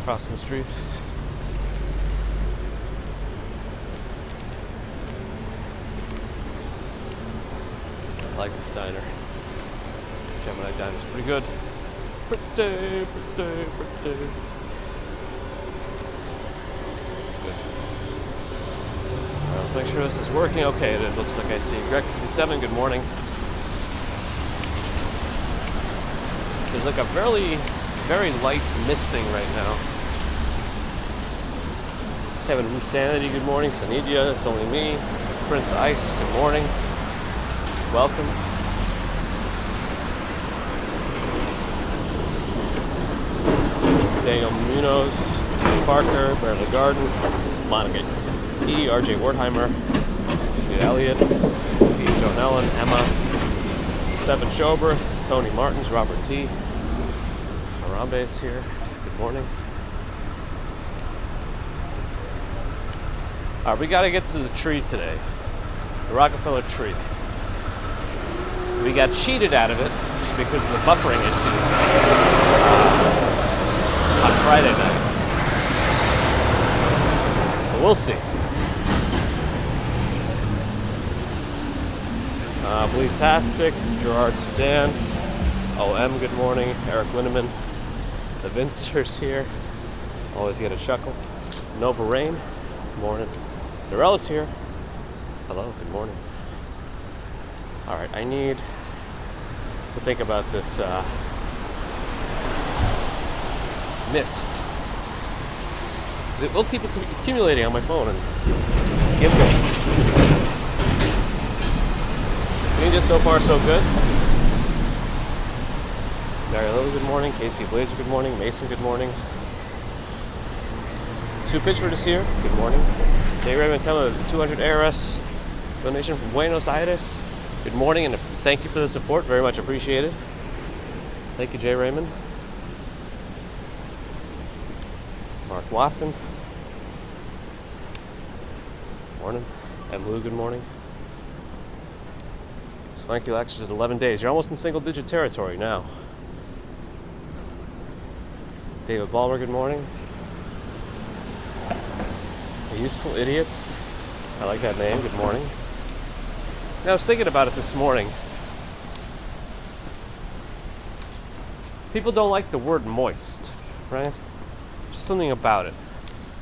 crossing the street. I like this diner. Gemini Diner's pretty good. Pretty. Good. Let's make sure this is working. Okay, it is. Looks like I see. Greg 57, good morning. There's like a very light misting right now. Kevin Insanity, good morning. Sanidia, it's only me. Prince Ice, good morning. Welcome. Daniel Munoz, Steve Parker, Beverly Garden, Monica E, RJ Wertheimer, Sinead Elliott, E. Joan Ellen, Emma, Stephen Schober, Tony Martins, Robert T. Harambe is here. Good morning. Alright, we gotta get to the tree today. The Rockefeller tree. We got cheated out of it because of the buffering issues on Friday night. But we'll see. Bleetastic, Gerard Sudan, OM, good morning, Eric Linneman, the Vincers here, always get a chuckle. Nova Rain, good morning. Norella's here, hello, good morning. Alright, I need to think about this mist. It will keep accumulating on my phone and give me. Just so far so good. Mary Lily, good morning. Casey Blazer, good morning. Mason, good morning. Sue Pitchford is here. Good morning. Jay Raymond, tell me 200 ARS donation from Buenos Aires. Good morning and thank you for the support. Very much appreciated. Thank you, Jay Raymond. Mark Watson. Morning. Ed Lou, good morning. Swanky Lex is 11 days. You're almost in single-digit territory now. David Ballmer, good morning. The Useful Idiots. I like that name. Good morning. Now, I was thinking about it this morning. People don't like the word moist, right? Just something about it.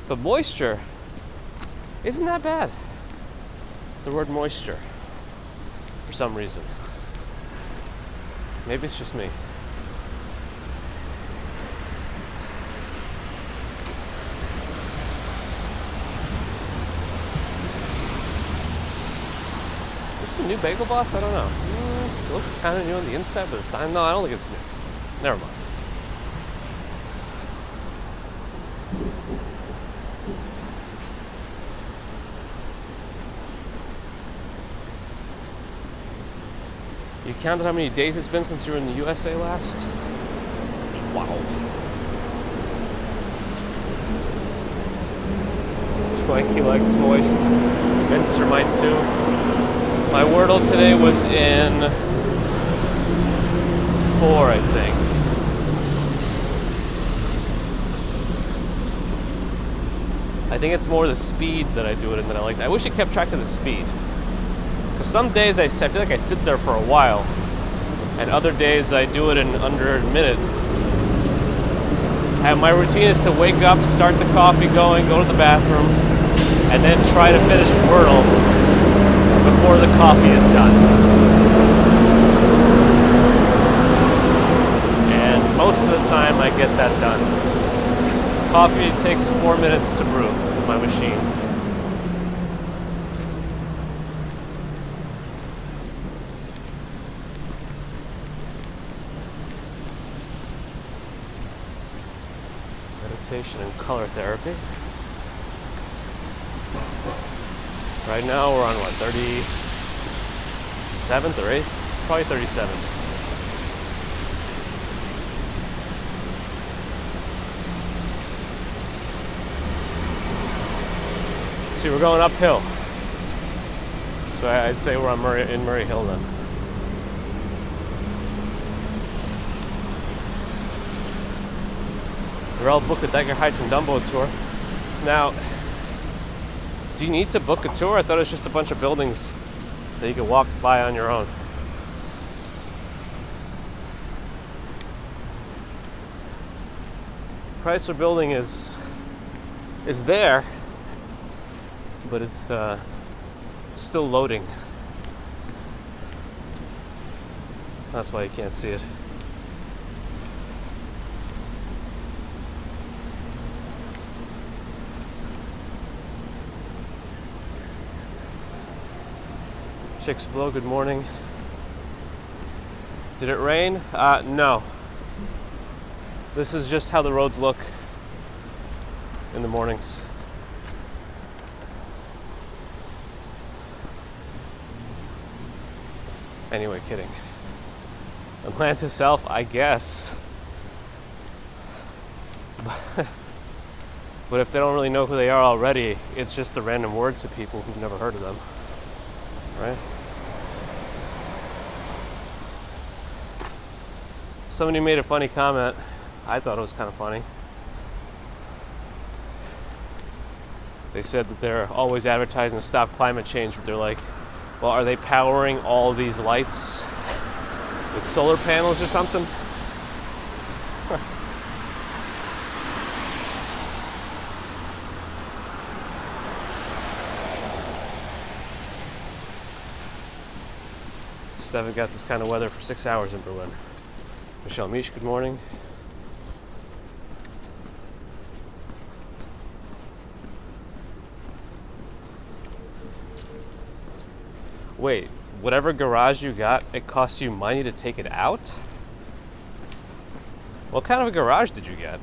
But moisture isn't that bad. The word moisture. For some reason. Maybe it's just me. Is this a new Bagel Boss? I don't know. It looks kind of new on the inside, but the sign, no, I don't think it's new. Never mind. You counted how many days it's been since you were in the USA last? Wow. Swanky Legs Moist. Vince are mine too. My Wordle today was in 4, I think. I think it's more the speed that I do it in that I like. I wish it kept track of the speed. Because some days I feel like I sit there for a while, and other days I do it in under a minute. And my routine is to wake up, start the coffee going, go to the bathroom, and then try to finish Wordle before the coffee is done. And most of the time I get that done. Coffee takes 4 minutes to brew in my machine. Meditation and color therapy. Right now we're on what, 37th or 8th? Probably 37. See, we're going uphill. So I'd say we're on Murray Hill then. They're all booked at Decker Heights and Dumbo tour. Now, do you need to book a tour? I thought it was just a bunch of buildings that you could walk by on your own. Chrysler Building is there, but it's still loading. That's why you can't see it. Chicks Blow, good morning. Did it rain? No. This is just how the roads look in the mornings. Anyway, kidding. Atlanta South, I guess. But if they don't really know who they are already, it's just a random word to people who've never heard of them, right? Somebody made a funny comment. I thought it was kind of funny. They said that they're always advertising to stop climate change, but they're like, well, are they powering all these lights with solar panels or something? Just haven't got this kind of weather for 6 hours in Berlin. Michelle Misch, good morning. Wait, whatever garage you got, it costs you money to take it out? What kind of a garage did you get?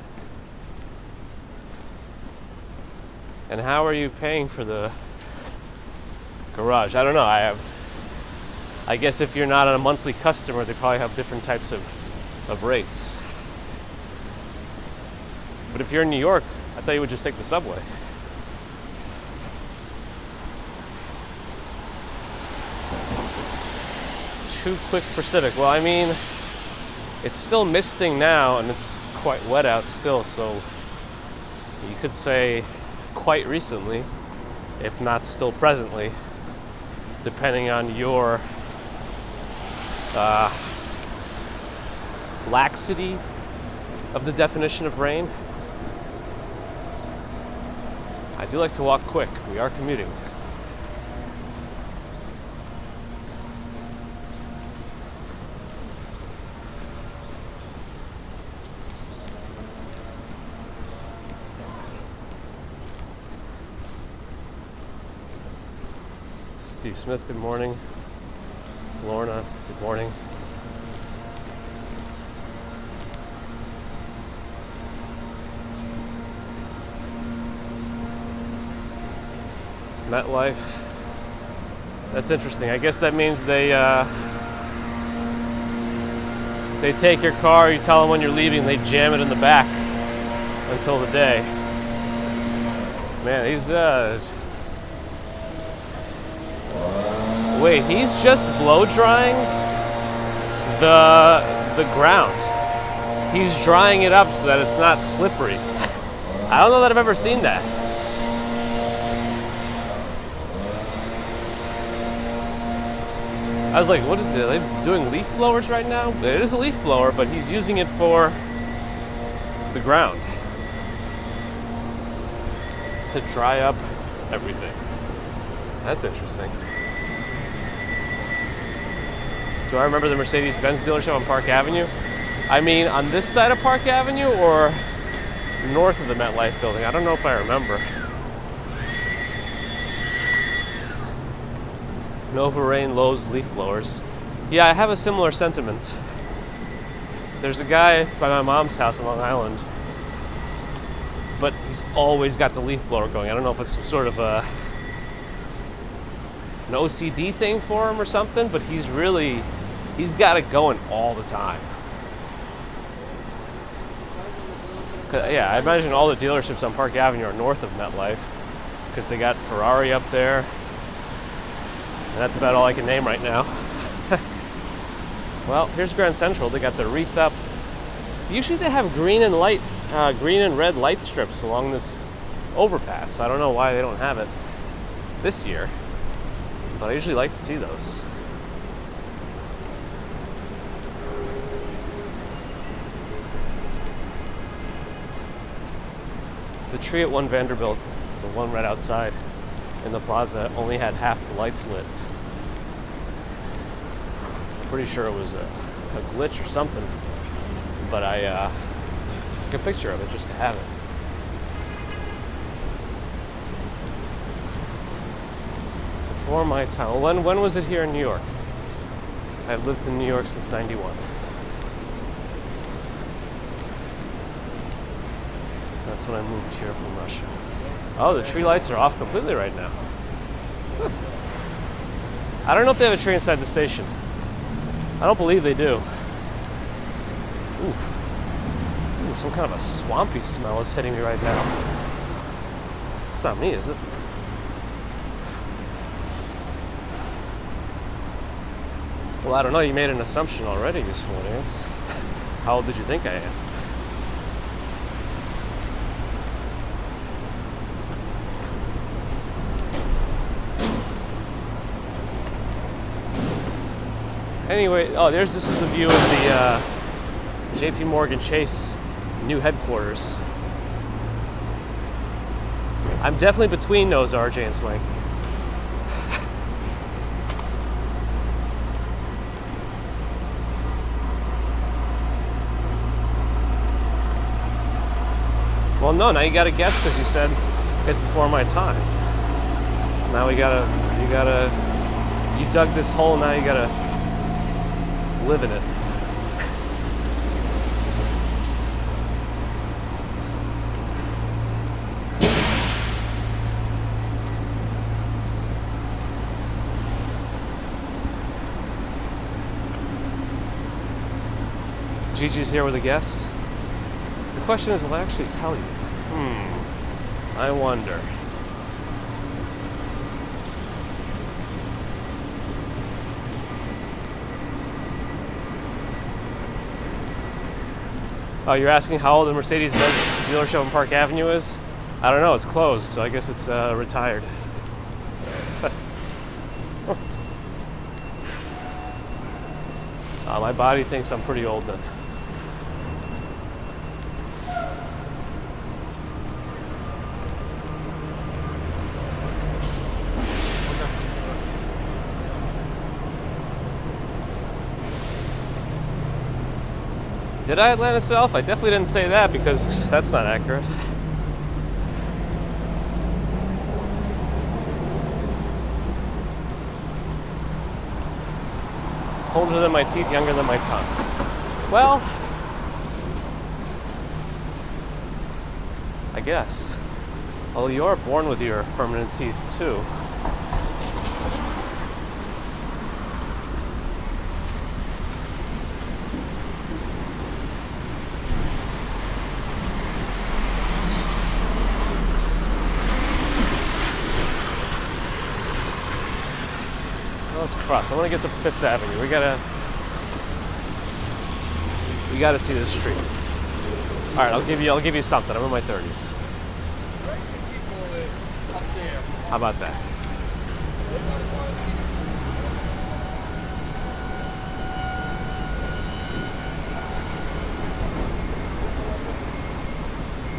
And how are you paying for the garage? I don't know. I guess if you're not a monthly customer, they probably have different types of rates. But if you're in New York, I thought you would just take the subway. Too quick for Civic. Well, I mean, it's still misting now and it's quite wet out still, so you could say quite recently, if not still presently, depending on your laxity of the definition of rain. I do like to walk quick. We are commuting. Steve Smith, good morning. Lorna, good morning. MetLife. That's interesting. I guess that means they take your car, you tell them when you're leaving, they jam it in the back until the day. Man, he's wait, he's just blow drying the ground. He's drying it up so that it's not slippery. I don't know that I've ever seen that. I was like, what is it? Are they doing leaf blowers right now? It is a leaf blower, but he's using it for the ground to dry up everything. That's interesting. Do I remember the Mercedes-Benz dealership on Park Avenue? I mean, on this side of Park Avenue or north of the MetLife building? I don't know if I remember. Nova Rain, Lowe's leaf blowers. Yeah, I have a similar sentiment. There's a guy by my mom's house on Long Island, but he's always got the leaf blower going. I don't know if it's sort of an OCD thing for him or something, but he's got it going all the time. Yeah, I imagine all the dealerships on Park Avenue are north of MetLife because they got Ferrari up there. And that's about all I can name right now. Well, here's Grand Central. They got the wreath up. Usually they have green and light green and red light strips along this overpass. I don't know why they don't have it this year, but I usually like to see those. The tree at 1 Vanderbilt, the one right outside in the plaza, only had half the lights lit. I'm pretty sure it was a glitch or something, but I took a picture of it just to have it. Before my time. When was it here in New York? I've lived in New York since '91. That's when I moved here from Russia. Oh, the tree lights are off completely right now. Huh. I don't know if they have a tree inside the station. I don't believe they do. Ooh, some kind of a swampy smell is hitting me right now. It's not me, is it? Well, I don't know. You made an assumption already this morning. How old did you think I am? Anyway, this is the view of the JP Morgan Chase new headquarters. I'm definitely between those, RJ and Swank. Well, no, now you gotta guess because you said it's before my time. Now you dug this hole, now you gotta live in it. Gigi's here with a guess. The question is, will I actually tell you? I wonder. Oh, you're asking how old the Mercedes-Benz dealership on Park Avenue is? I don't know, it's closed, so I guess it's retired. My body thinks I'm pretty old then. Did I Atlanta South? I definitely didn't say that because that's not accurate. Older than my teeth, younger than my tongue. Well, I guess. Although you are born with your permanent teeth too. Let's cross. I want to get to Fifth Avenue. We gotta see this street. All right, I'll give you something. I'm in my 30s. How about that?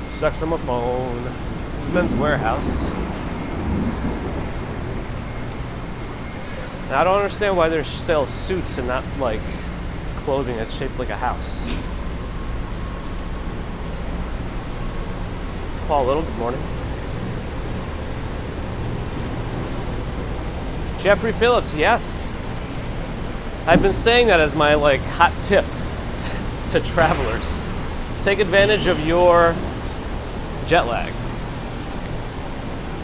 Sucks on my phone. This Men's Warehouse. I don't understand why they sell suits and not like clothing that's shaped like a house. Paul Little, good morning. Jeffrey Phillips, yes. I've been saying that as my like hot tip to travelers. Take advantage of your jet lag.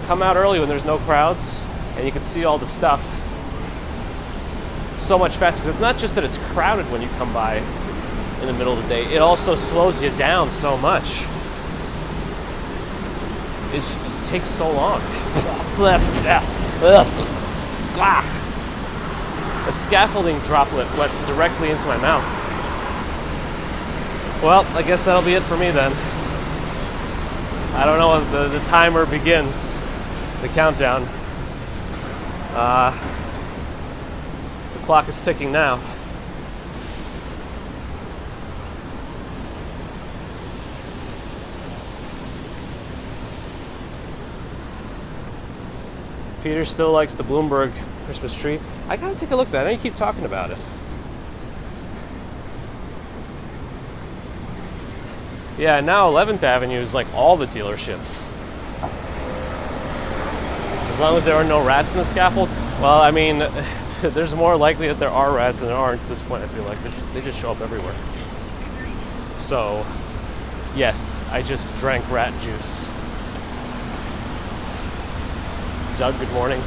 Come out early when there's no crowds and you can see all the stuff so much faster, because it's not just that it's crowded when you come by in the middle of the day, it also slows you down so much. It takes so long. A scaffolding droplet went directly into my mouth. Well, I guess that'll be it for me then. I don't know when the timer begins, the countdown. The clock is ticking now. Peter still likes the Bloomberg Christmas tree. I gotta take a look at that. I know you keep talking about it. Yeah, now 11th Avenue is like all the dealerships. As long as there are no rats in the scaffold. Well, I mean, there's more likely that there are rats than there aren't at this point, I feel like. They just show up everywhere. So, yes, I just drank rat juice. Doug, good morning.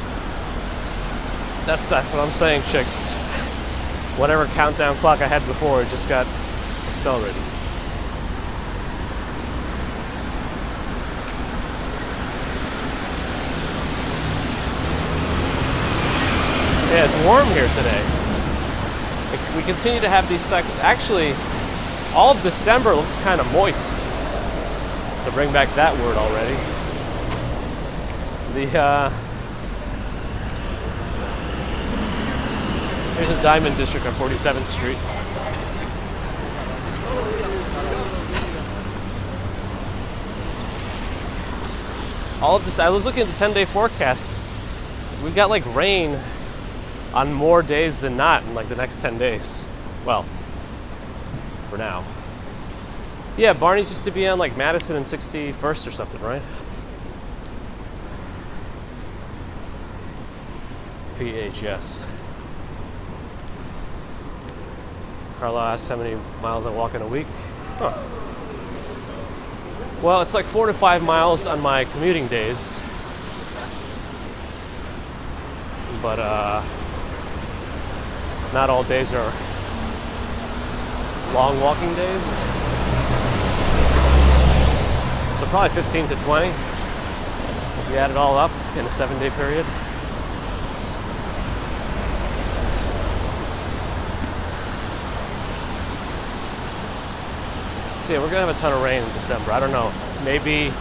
That's what I'm saying, chicks. Whatever countdown clock I had before, it just got accelerated. Yeah, it's warm here today. We continue to have these cycles. Actually, all of December looks kind of moist. To bring back that word already. Here's the Diamond District on 47th Street. All of this, I was looking at the 10-day forecast. We've got like rain on more days than not in like the next 10 days. Well, for now. Yeah, Barney's used to be on like Madison and 61st or something, right? PHS. Carla asked how many miles I walk in a week. Huh. Well, it's like 4 to 5 miles on my commuting days. But not all days are long walking days. So probably 15 to 20 if you add it all up in a 7-day period. So yeah, we're gonna have a ton of rain in December. I don't know. Maybe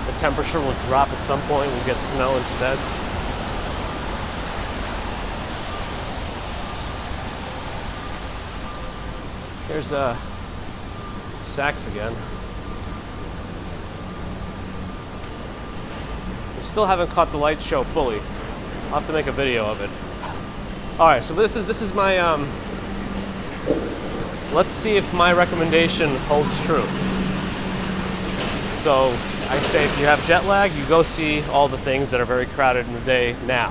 the temperature will drop at some point and we'll get snow instead. Here's Saks again. We still haven't caught the light show fully. I'll have to make a video of it. All right, so this is my let's see if my recommendation holds true. So I say if you have jet lag, you go see all the things that are very crowded in the day now.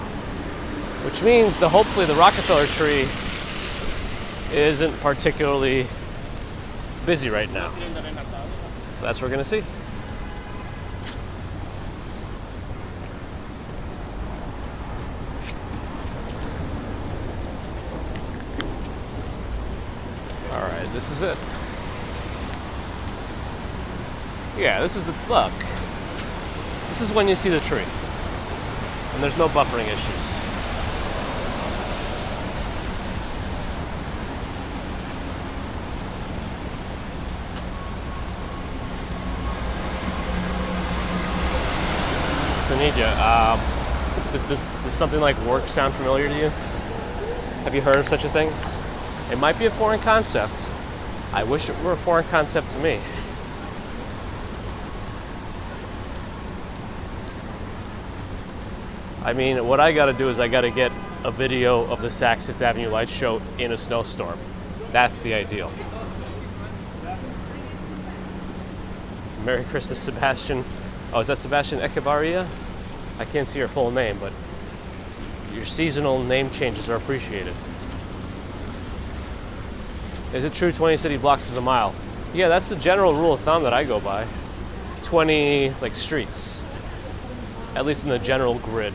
Which means that hopefully the Rockefeller tree isn't particularly busy right now. That's what we're gonna see. All right, this is it. Yeah, this is the look. This is when you see the tree, and there's no buffering issues. Sanidja, does something like work sound familiar to you? Have you heard of such a thing? It might be a foreign concept. I wish it were a foreign concept to me. I mean, what I gotta do is I gotta get a video of the Saks Fifth Avenue light show in a snowstorm. That's the ideal. Merry Christmas, Sebastian. Oh, is that Sebastian Echevarria? I can't see your full name, but your seasonal name changes are appreciated. Is it true 20 city blocks is a mile? Yeah, that's the general rule of thumb that I go by. 20 like streets, at least in the general grid.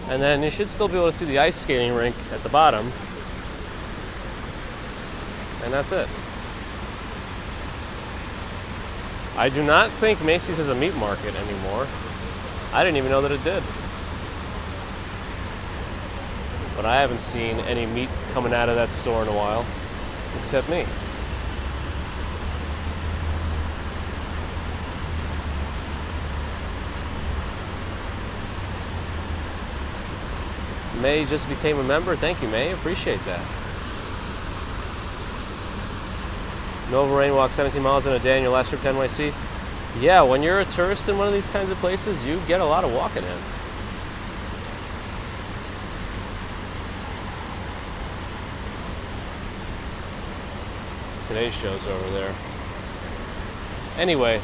And then you should still be able to see the ice skating rink at the bottom. And that's it. I do not think Macy's has a meat market anymore. I didn't even know that it did. But I haven't seen any meat coming out of that store in a while, except me. May just became a member. Thank you, May. Appreciate that. Nova Rain walked 17 miles in a day on your last trip to NYC. Yeah, when you're a tourist in one of these kinds of places, you get a lot of walking in. Today's show's over there. Anyway,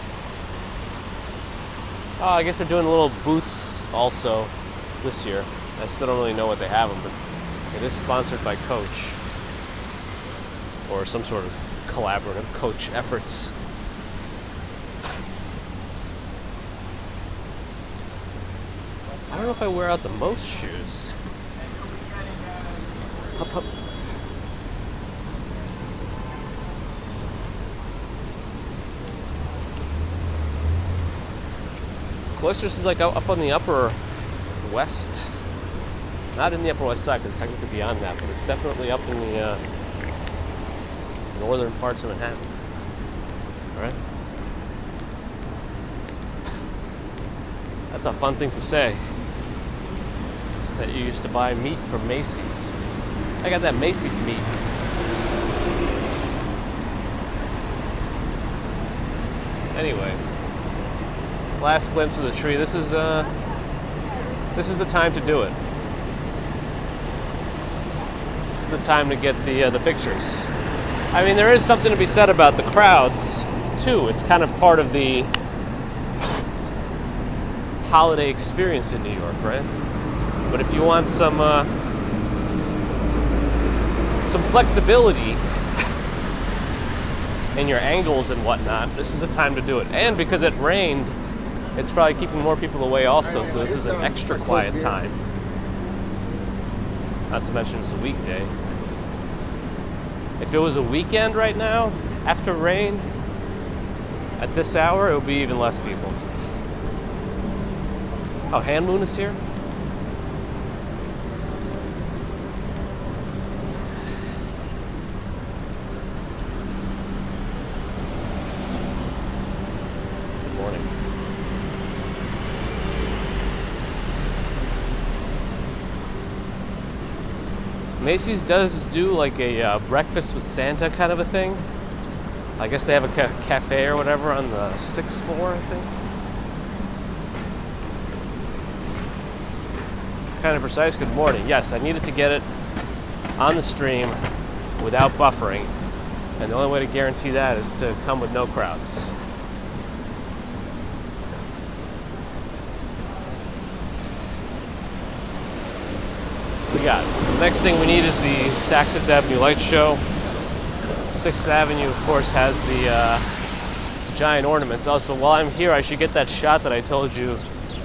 I guess they're doing little booths also this year. I still don't really know what they have them, but it is sponsored by Coach or some sort of collaborative Coach efforts. I don't know if I wear out the most shoes. Up. Cloisters is like up on the upper west. Not in the upper west side, because it's technically beyond that, but it's definitely up in the northern parts of Manhattan. Alright? That's a fun thing to say. That you used to buy meat from Macy's. I got that Macy's meat. Anyway, last glimpse of the tree. This is the time to do it. This is the time to get the pictures. I mean, there is something to be said about the crowds too. It's kind of part of the holiday experience in New York, right? But if you want some flexibility in your angles and whatnot, this is the time to do it. And because it rained, it's probably keeping more people away also, so this is an extra quiet time. Not to mention it's a weekday. If it was a weekend right now, after rain, at this hour, it would be even less people. Oh, Hand Moon is here? Good morning. Macy's does do like a breakfast with Santa kind of a thing. I guess they have a cafe or whatever on the 6th floor, I think. Kind of precise. Good morning. Yes, I needed to get it on the stream without buffering, and the only way to guarantee that is to come with no crowds. We got the next thing we need is the Saks Fifth Avenue Light Show. 6th Avenue, of course, has the giant ornaments. Also, while I'm here, I should get that shot that I told you,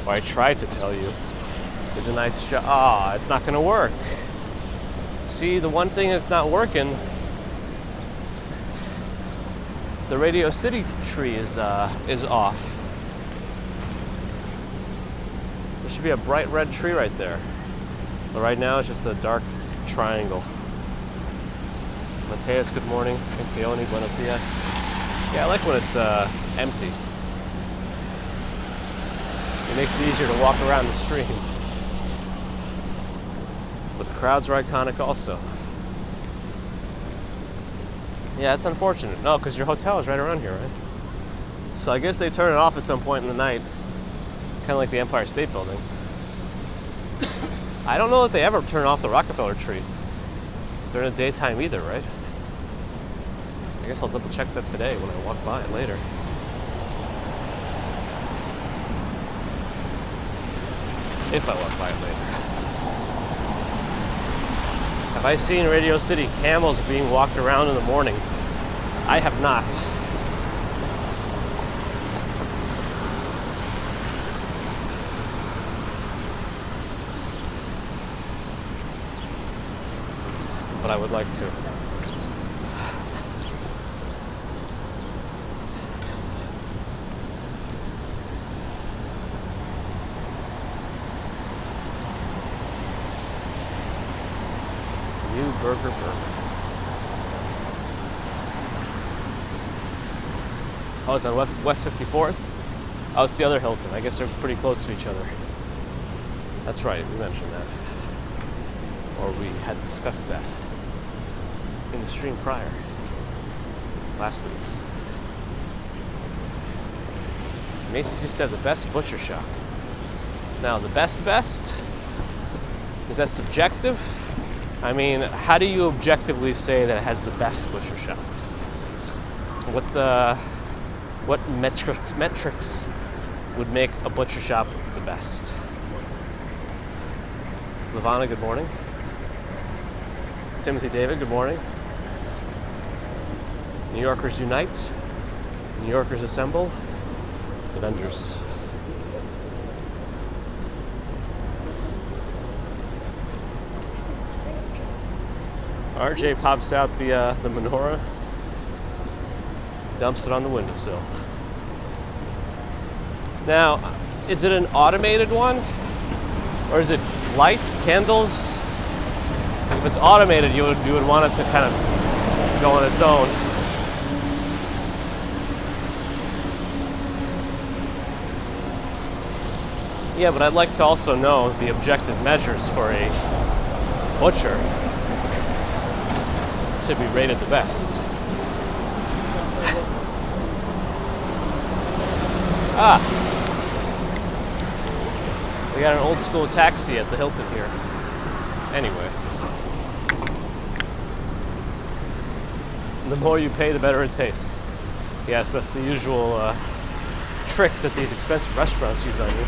or I tried to tell you, is a nice shot. Ah, it's not going to work. See, the one thing that's not working, the Radio City tree is off. There should be a bright red tree right there. But right now, it's just a dark triangle. Mateus, good morning. Peony, buenos dias. Yeah, I like when it's empty. It makes it easier to walk around the stream. But the crowds are iconic also. Yeah, it's unfortunate. No, because your hotel is right around here, right? So I guess they turn it off at some point in the night. Kind of like the Empire State Building. I don't know if they ever turn off the Rockefeller tree during the daytime either, right? I guess I'll double check that today when I walk by it later. If I walk by it later. Have I seen Radio City camels being walked around in the morning? I have not. But I would like to. New Burger. Oh, it's on West 54th? Oh, it's the other Hilton. I guess they're pretty close to each other. That's right, we mentioned that. or we had discussed that in the stream prior, last week's. Macy's used to have the best butcher shop. Now, the best, is that subjective? I mean, how do you objectively say that it has the best butcher shop? What metrics would make a butcher shop the best? Lavana, good morning. Timothy David, good morning. New Yorkers unite. New Yorkers assemble. Avengers. RJ pops out the menorah, dumps it on the windowsill. Now, is it an automated one? Or is it lights, candles? If it's automated, you would want it to kind of go on its own. Yeah, but I'd like to also know the objective measures for a butcher to be rated the best. We got an old school taxi at the Hilton here. Anyway. The more you pay, the better it tastes. Yes, that's the usual trick that these expensive restaurants use on you.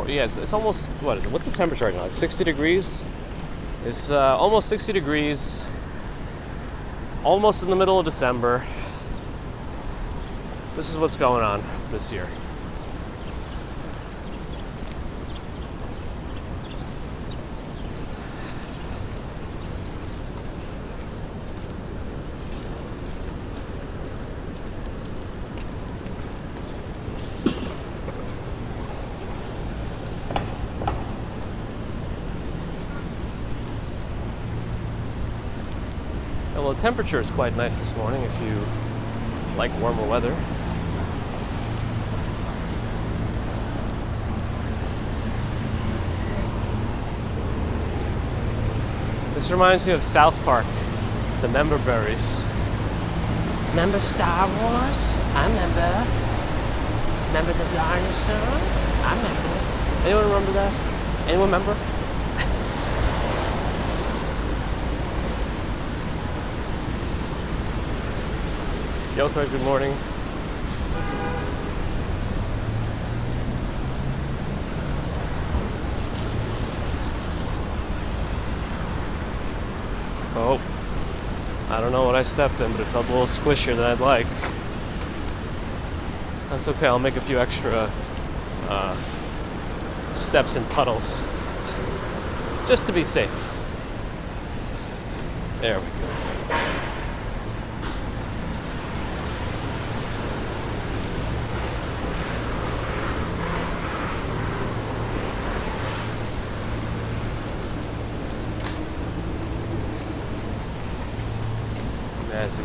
Yeah, it's almost, what is it? What's the temperature right now? Like 60 degrees? It's almost 60 degrees. Almost in the middle of December. This is what's going on this year. Well, the temperature is quite nice this morning if you like warmer weather. This reminds me of South Park, the member berries. Remember Star Wars? I remember. Remember the dinosaur? I remember. Anyone remember that? Anyone remember? Yoko, good morning. Oh, I don't know what I stepped in, but it felt a little squishier than I'd like. That's okay, I'll make a few extra steps in puddles, just to be safe. There we go.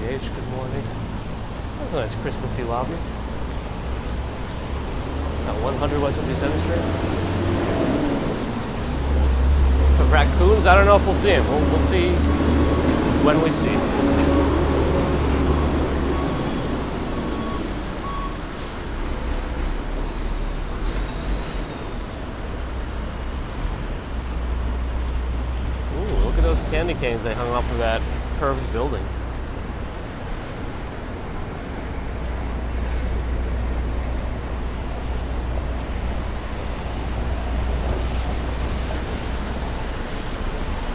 H, good morning. That's a nice Christmassy lobby. That 100 West 57th Street. The raccoons, I don't know if we'll see them. We'll see when we see. Ooh, look at those candy canes they hung off of that curved building.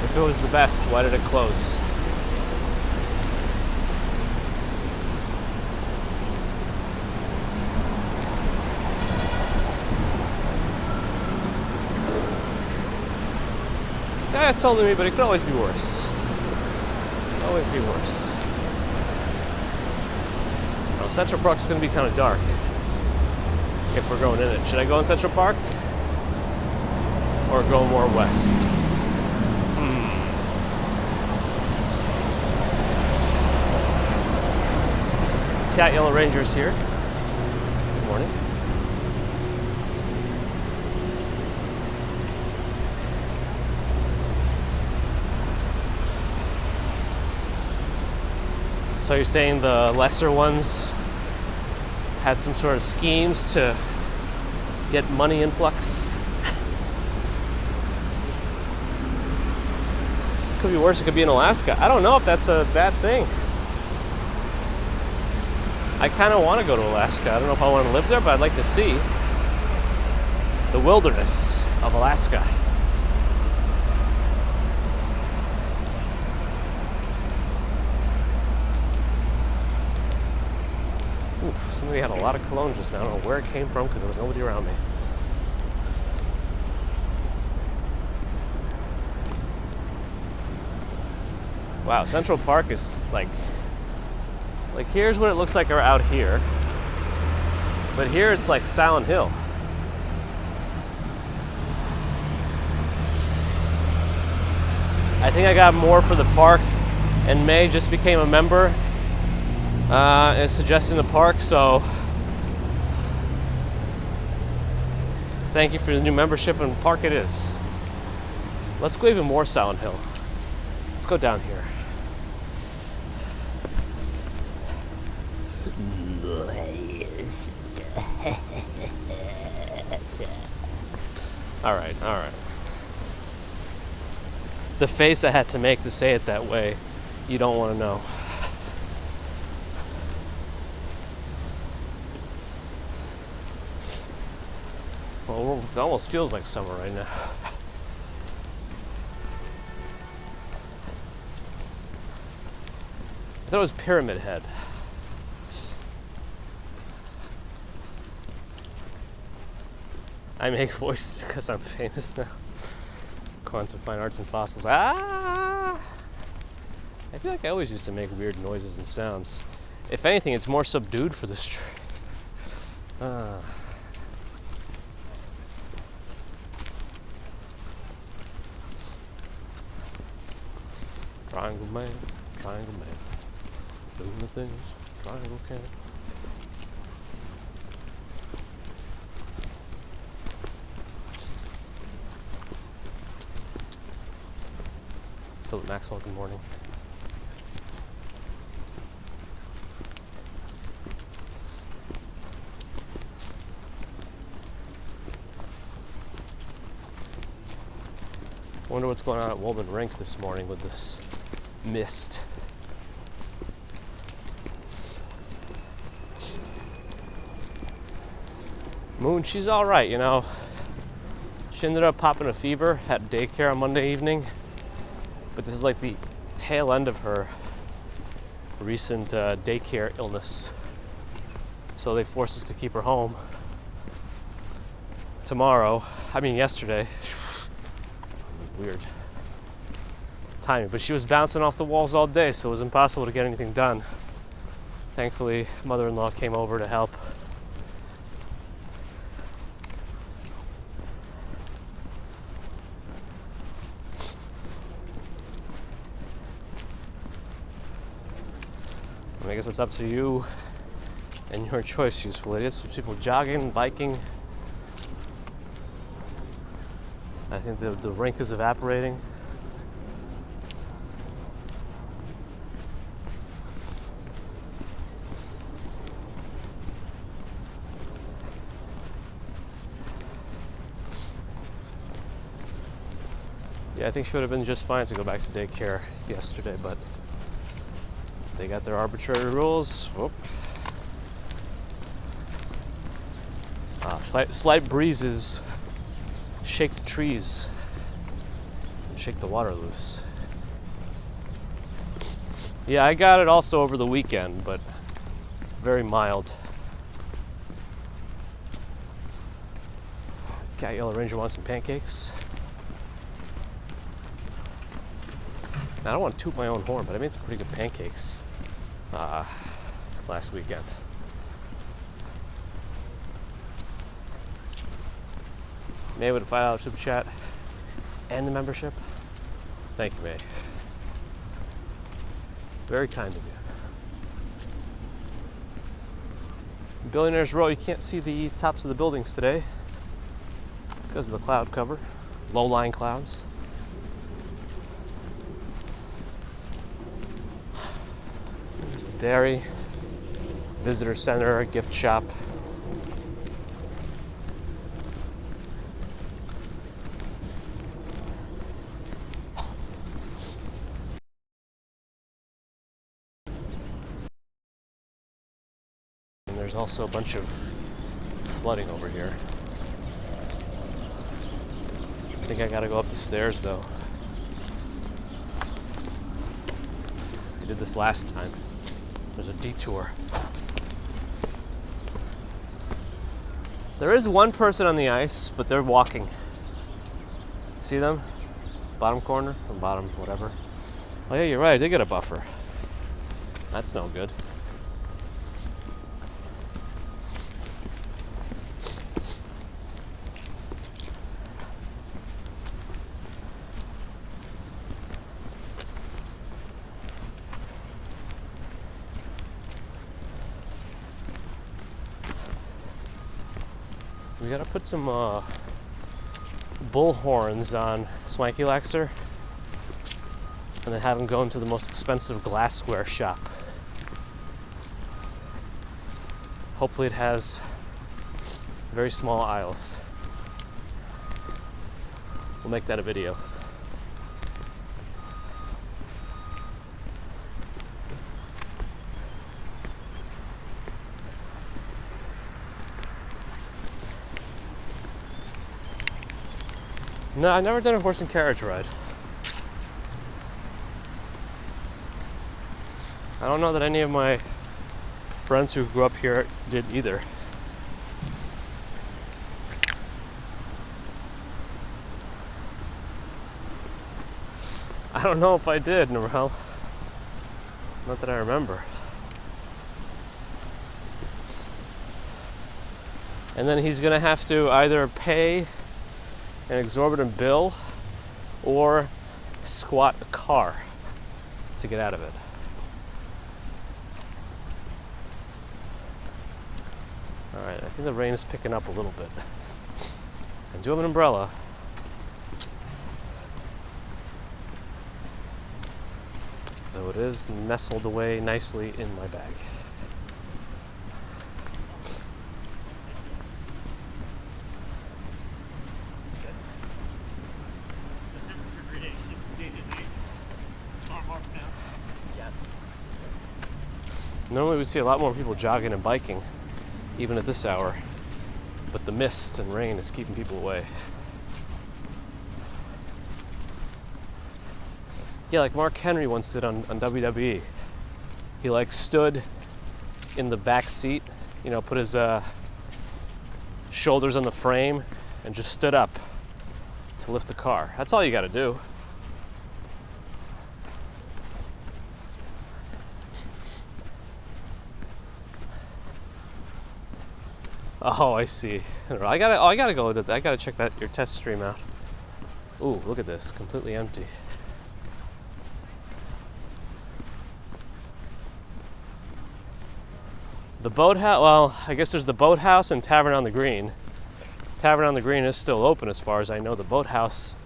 If it was the best, why did it close? Yeah, it's older than me, but it could always be worse. Always be worse. Now, Central Park's going to be kind of dark if we're going in it. Should I go in Central Park? Or go more west? Cat Yellow Ranger's here. Good morning. So you're saying the lesser ones had some sort of schemes to get money influx? Could be worse, it could be in Alaska. I don't know if that's a bad thing. I kind of want to go to Alaska. I don't know if I want to live there, but I'd like to see the wilderness of Alaska. Oof, somebody had a lot of cologne just now. I don't know where it came from because there was nobody around me. Wow, Central Park is like here's what it looks like out here. But here it's like Silent Hill. I think I got more for the park, and May just became a member and suggesting the park, so thank you for the new membership, and park it is. Let's go even more Silent Hill. Let's go down here. All right. The face I had to make to say it that way, you don't want to know. Well, it almost feels like summer right now. I thought it was Pyramid Head. I make voices because I'm famous now. Quantum Fine Arts and Fossils. Ah! I feel like I always used to make weird noises and sounds. If anything, it's more subdued for this trip. Triangle Man, doing the things triangle can. Philip Maxwell, good morning. I wonder what's going on at Woolman Rink this morning with this mist. Moon, she's all right, you know. She ended up popping a fever at daycare on Monday evening, but this is like the tail end of her recent daycare illness. So they forced us to keep her home yesterday. Weird timing, but she was bouncing off the walls all day, so it was impossible to get anything done. Thankfully, mother-in-law came over to help. I guess it's up to you and your choice, useful idiots. For people jogging, biking. I think the rink is evaporating. Yeah, I think she would have been just fine to go back to daycare yesterday, but they got their arbitrary rules. Whoop. Slight breezes shake the trees, shake the water loose. Yeah, I got it also over the weekend, but very mild. Cat Yellow Ranger wants some pancakes. I don't want to toot my own horn, but I made some pretty good pancakes last weekend. May with a $5 super chat and the membership. Thank you, May. Very kind of you. Billionaires Row, you can't see the tops of the buildings today because of the cloud cover, low-lying clouds. There's the dairy, visitor center, gift shop. And there's also a bunch of flooding over here. I think I gotta go up the stairs though. I did this last time. There's a detour. There is one person on the ice, but they're walking. See them? Bottom corner or bottom whatever. Oh yeah, you're right, I did get a buffer. That's no good. We gotta put some bull horns on Swanky Laxer and then have him go into the most expensive glassware shop. Hopefully it has very small aisles. We'll make that a video. No, I've never done a horse and carriage ride. I don't know that any of my friends who grew up here did either. I don't know if I did, Norel. Not that I remember. And then he's gonna have to either pay an exorbitant bill or squat a car to get out of it. All right, I think the rain is picking up a little bit. I do have an umbrella. Though it is nestled away nicely in my bag. Normally we see a lot more people jogging and biking, even at this hour, but the mist and rain is keeping people away. Yeah, like Mark Henry once did on WWE. He like stood in the back seat, you know, put his shoulders on the frame and just stood up to lift the car. That's all you gotta do. Oh, I see. I gotta go. I gotta check that your test stream out. Ooh, look at this, completely empty. The boathouse. Well, I guess there's the boathouse and Tavern on the Green. Tavern on the Green is still open, as far as I know. The boathouse,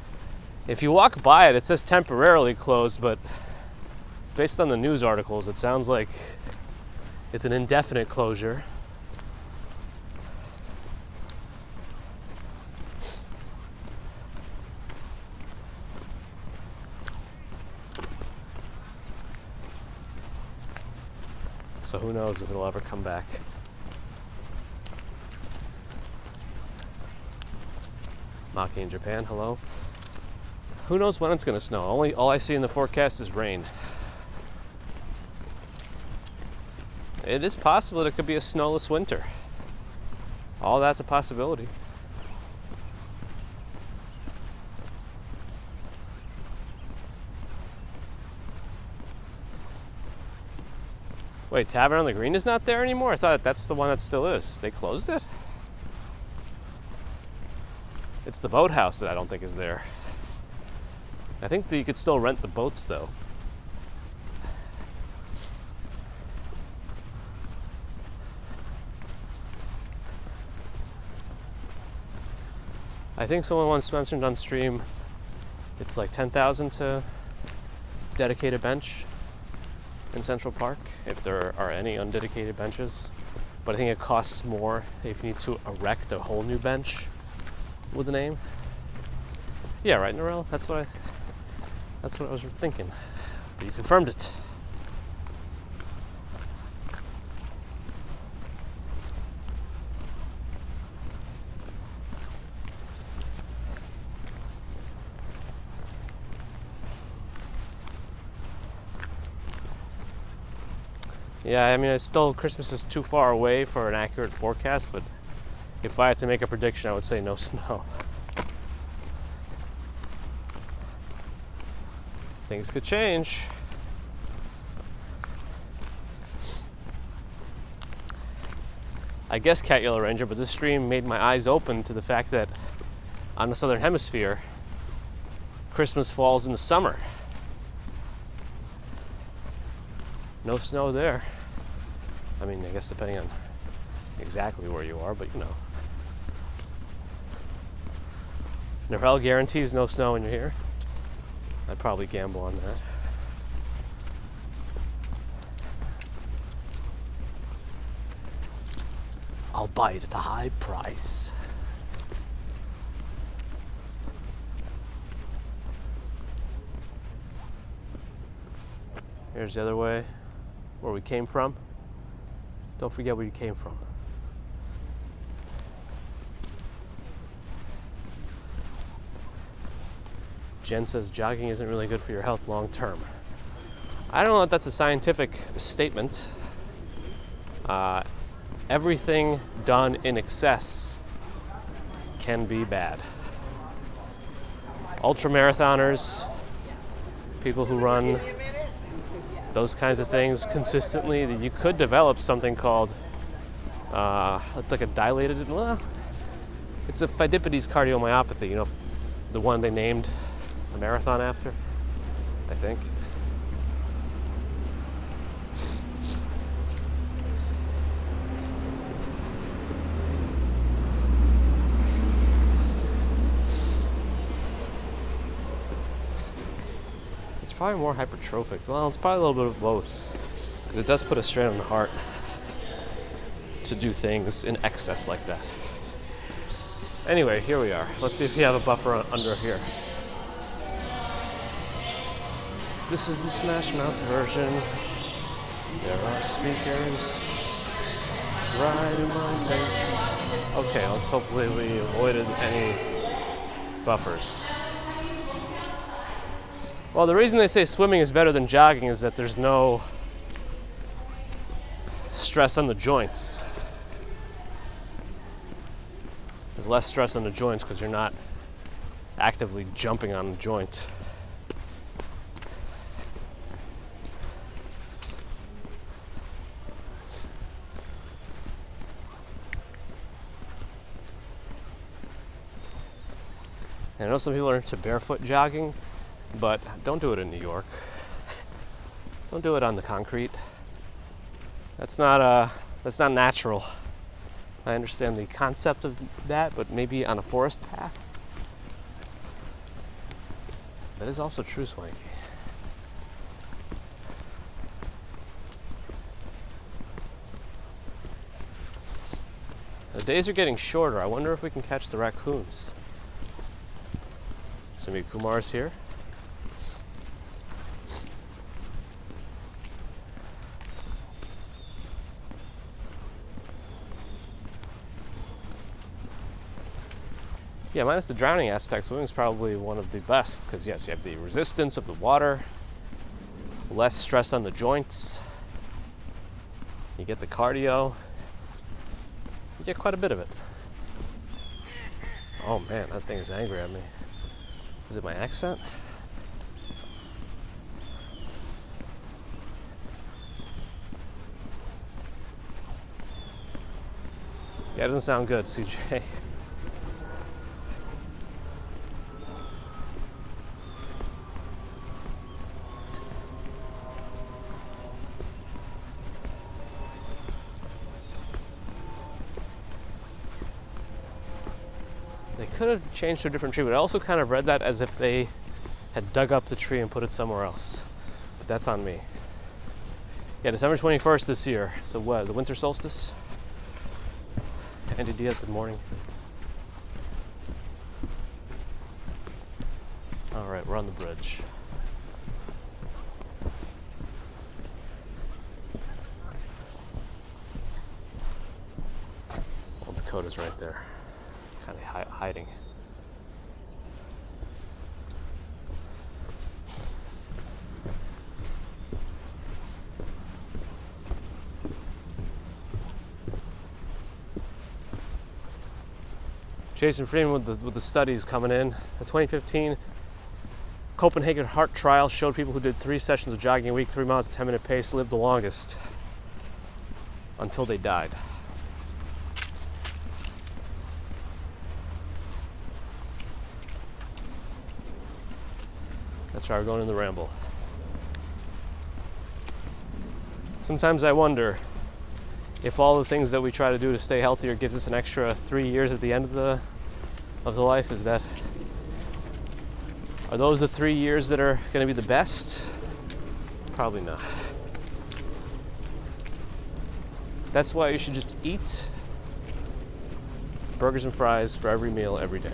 if you walk by it, it says temporarily closed, but based on the news articles, it sounds like it's an indefinite closure. So who knows if it'll ever come back. Maki in Japan, hello. Who knows when it's gonna snow? All I see in the forecast is rain. It is possible that it could be a snowless winter. All that's a possibility. Wait, Tavern on the Green is not there anymore? I thought that's the one that still is. They closed it? It's the boathouse that I don't think is there. I think that you could still rent the boats though. I think someone once mentioned on stream it's like 10,000 to dedicate a bench. in Central Park, if there are any undedicated benches. But I think it costs more if you need to erect a whole new bench with a name. Yeah, right, Norel? That's what I was thinking. But you confirmed it. Yeah, I mean, Christmas is too far away for an accurate forecast, but if I had to make a prediction, I would say no snow. Things could change. I guess Cat Yellow Ranger, but this stream made my eyes open to the fact that on the Southern Hemisphere, Christmas falls in the summer. No snow there. I mean, I guess depending on exactly where you are, but you know. Norel guarantees no snow when you're here. I'd probably gamble on that. I'll buy it at a high price. Here's the other way, where we came from. Don't forget where you came from. Jen says jogging isn't really good for your health long term. I don't know if that's a scientific statement. Everything done in excess can be bad. Ultramarathoners, people who run those kinds of things consistently, you could develop something called, it's like a dilated, well, it's a Pheidippides cardiomyopathy, you know, the one they named a marathon after, I think. It's probably more hypertrophic. Well, it's probably a little bit of both. Because it does put a strain on the heart to do things in excess like that. Anyway, here we are. Let's see if we have a buffer under here. This is the Smash Mouth version. There are speakers right in my face. Okay, let's hopefully we avoided any buffers. Well, the reason they say swimming is better than jogging is that there's no stress on the joints. There's less stress on the joints because you're not actively jumping on the joint. And I know some people are into barefoot jogging, but don't do it in New York. Don't do it on the concrete. That's not natural. I understand the concept of that, but maybe on a forest path. That is also true, Swanky. The days are getting shorter. I wonder if we can catch the raccoons. So maybe Kumar's here. Yeah, minus the drowning aspect, swimming is probably one of the best because yes, you have the resistance of the water, less stress on the joints, you get the cardio, you get quite a bit of it. Oh man, that thing is angry at me. Is it my accent? Yeah, it doesn't sound good, CJ. They could have changed to a different tree, but I also kind of read that as if they had dug up the tree and put it somewhere else. But that's on me. Yeah, December 21st this year. So what, the winter solstice? Andy Diaz, good morning. All right, we're on the bridge. Well, Dakota's right there, kind of hiding. Jason Freeman with the studies coming in. The 2015 Copenhagen Heart Trial showed people who did 3 sessions of jogging a week, 3 miles at 10-minute pace, lived the longest until they died. That's why we're going in the ramble. Sometimes I wonder if all the things that we try to do to stay healthier gives us an extra 3 years at the end of the life. Are those the 3 years that are going to be the best? Probably not. That's why you should just eat burgers and fries for every meal every day.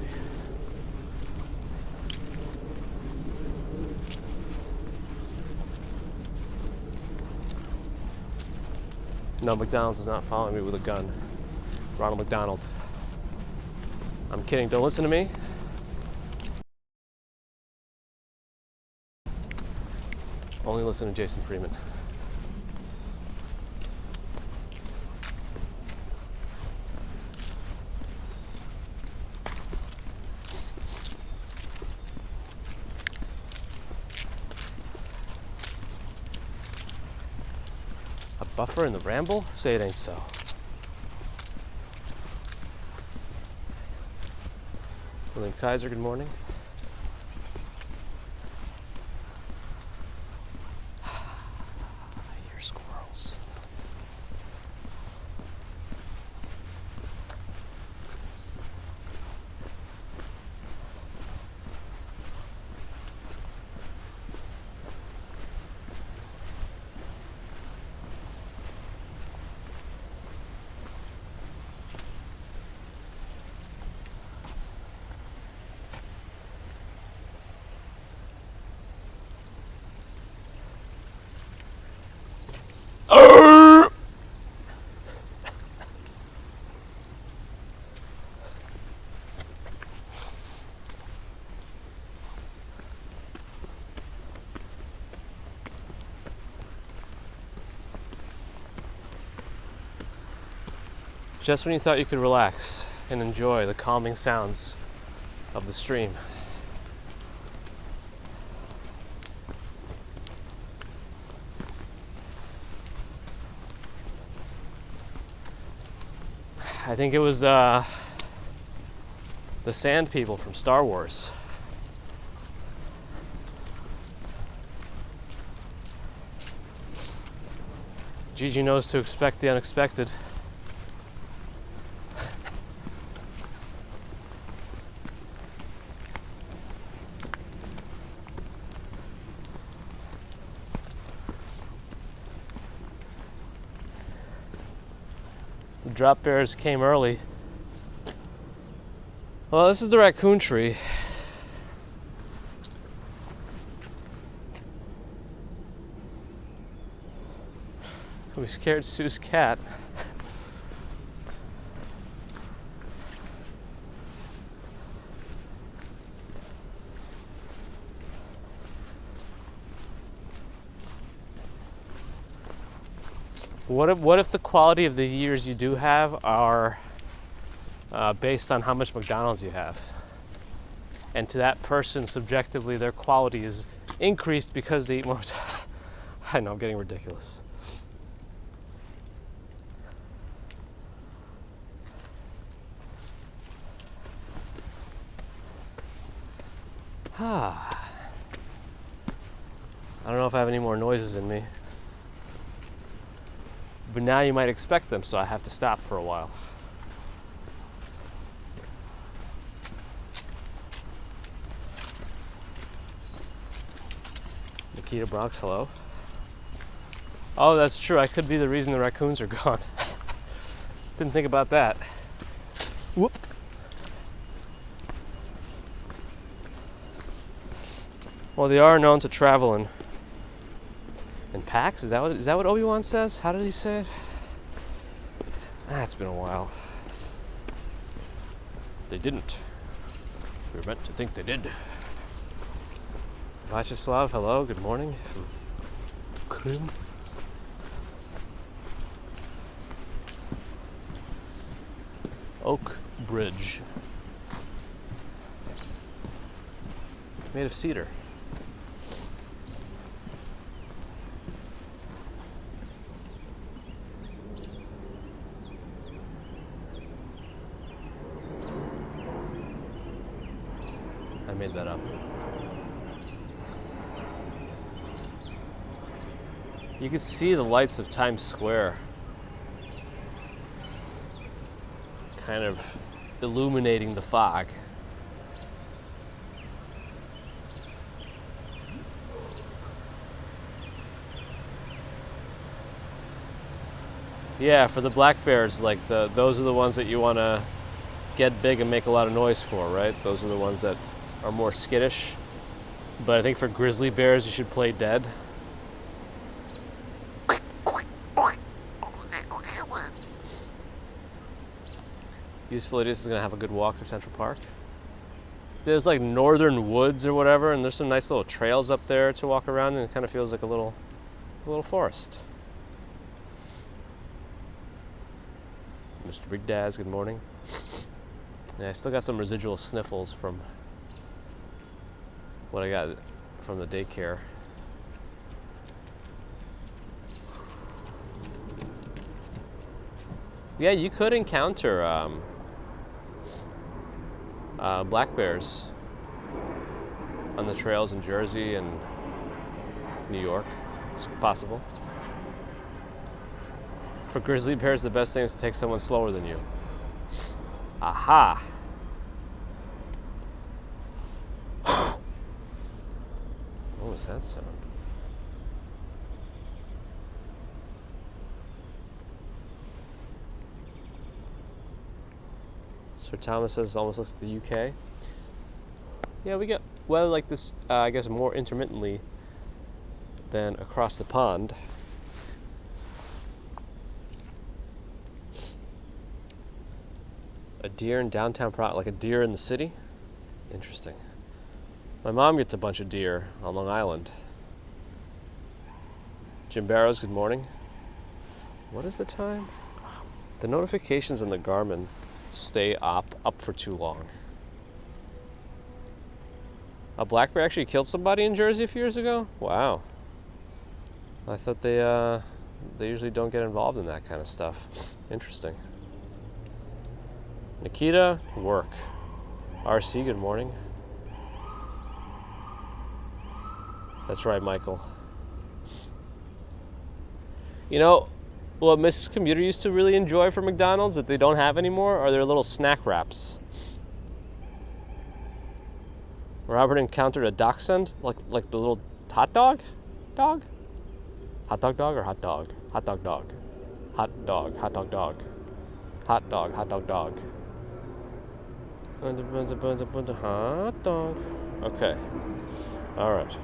No, McDonald's is not following me with a gun. Ronald McDonald. I'm kidding, don't listen to me. Only listen to Jason Freeman. A buffer in the ramble? Say it ain't so. William Kaiser, good morning. I hear squirrels. Just when you thought you could relax and enjoy the calming sounds of the stream. I think it was the Sand People from Star Wars. Gigi knows to expect the unexpected. The drop bears came early. Well, this is the raccoon tree. We scared Sue's cat. What if the quality of the years you do have are based on how much McDonald's you have? And to that person, subjectively, their quality is increased because they eat more. I know, I'm getting ridiculous. I don't know if I have any more noises in me. But now you might expect them, so I have to stop for a while. Nikita Bronx, hello. Oh, that's true. I could be the reason the raccoons are gone. Didn't think about that. Whoop. Well, they are known to travel in packs. Is that what Obi-Wan says? How did he say it? It's been a while. They didn't. We were meant to think they did. Vyacheslav, hello, good morning. From Krim. Oak Bridge. Made of cedar. I made that up. You can see the lights of Times Square kind of illuminating the fog. Yeah, for the black bears, like those are the ones that you want to get big and make a lot of noise for, right? Those are the ones that are more skittish. But I think for grizzly bears, you should play dead. Useful Idiots is going to have a good walk through Central Park. There's like northern woods or whatever, and there's some nice little trails up there to walk around, and it kind of feels like a little forest. Mr. Big Daz, good morning. Yeah, I still got some residual sniffles from what I got from the daycare. Yeah, you could encounter black bears on the trails in Jersey and New York. It's possible. For grizzly bears, the best thing is to take someone slower than you. Aha! What was that sound? Sir Thomas says it almost looks like the UK. Yeah, we get weather like this, I guess, more intermittently than across the pond. A deer in downtown like a deer in the city? Interesting. My mom gets a bunch of deer on Long Island. Jim Barrows, good morning. What is the time? The notifications on the Garmin stay up for too long. A black bear actually killed somebody in Jersey a few years ago? Wow. I thought they usually don't get involved in that kind of stuff. Interesting. Nikita, work. RC, good morning. That's right, Michael. You know, what Mrs. Commuter used to really enjoy from McDonald's that they don't have anymore are their little snack wraps. Robert encountered a dachshund, like the little hot dog? Dog? Hot dog or hot dog? Hot dog dog. Hot dog, hot dog dog. Hot dog, hot dog dog. Hot dog. Okay. Alright.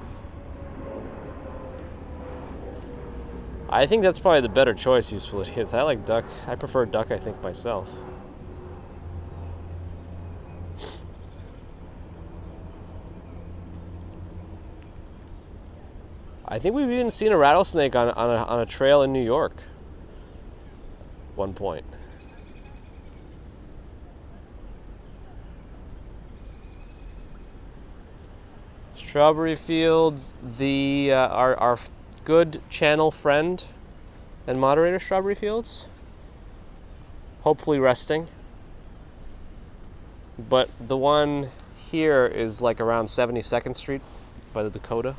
I think that's probably the better choice, Useful Idiots. I like duck. I prefer duck, I think, myself. I think we've even seen a rattlesnake on a trail in New York. One point. Strawberry Fields, our good channel friend and moderator, Strawberry Fields. Hopefully resting. But the one here is like around 72nd Street by the Dakota.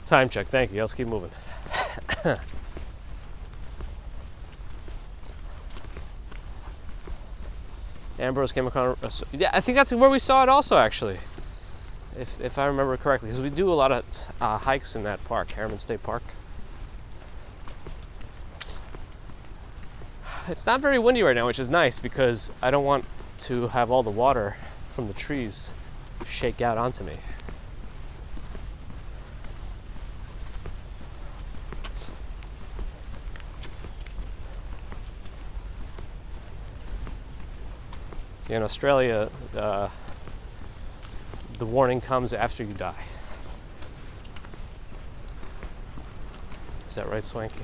Time check, thank you. Let's keep moving. Ambrose came across. Yeah, I think that's where we saw it also, actually, if I remember correctly, because we do a lot of hikes in that park, Harriman State Park. It's not very windy right now, which is nice because I don't want to have all the water from the trees shake out onto me. In Australia, the warning comes after you die. Is that right, Swanky?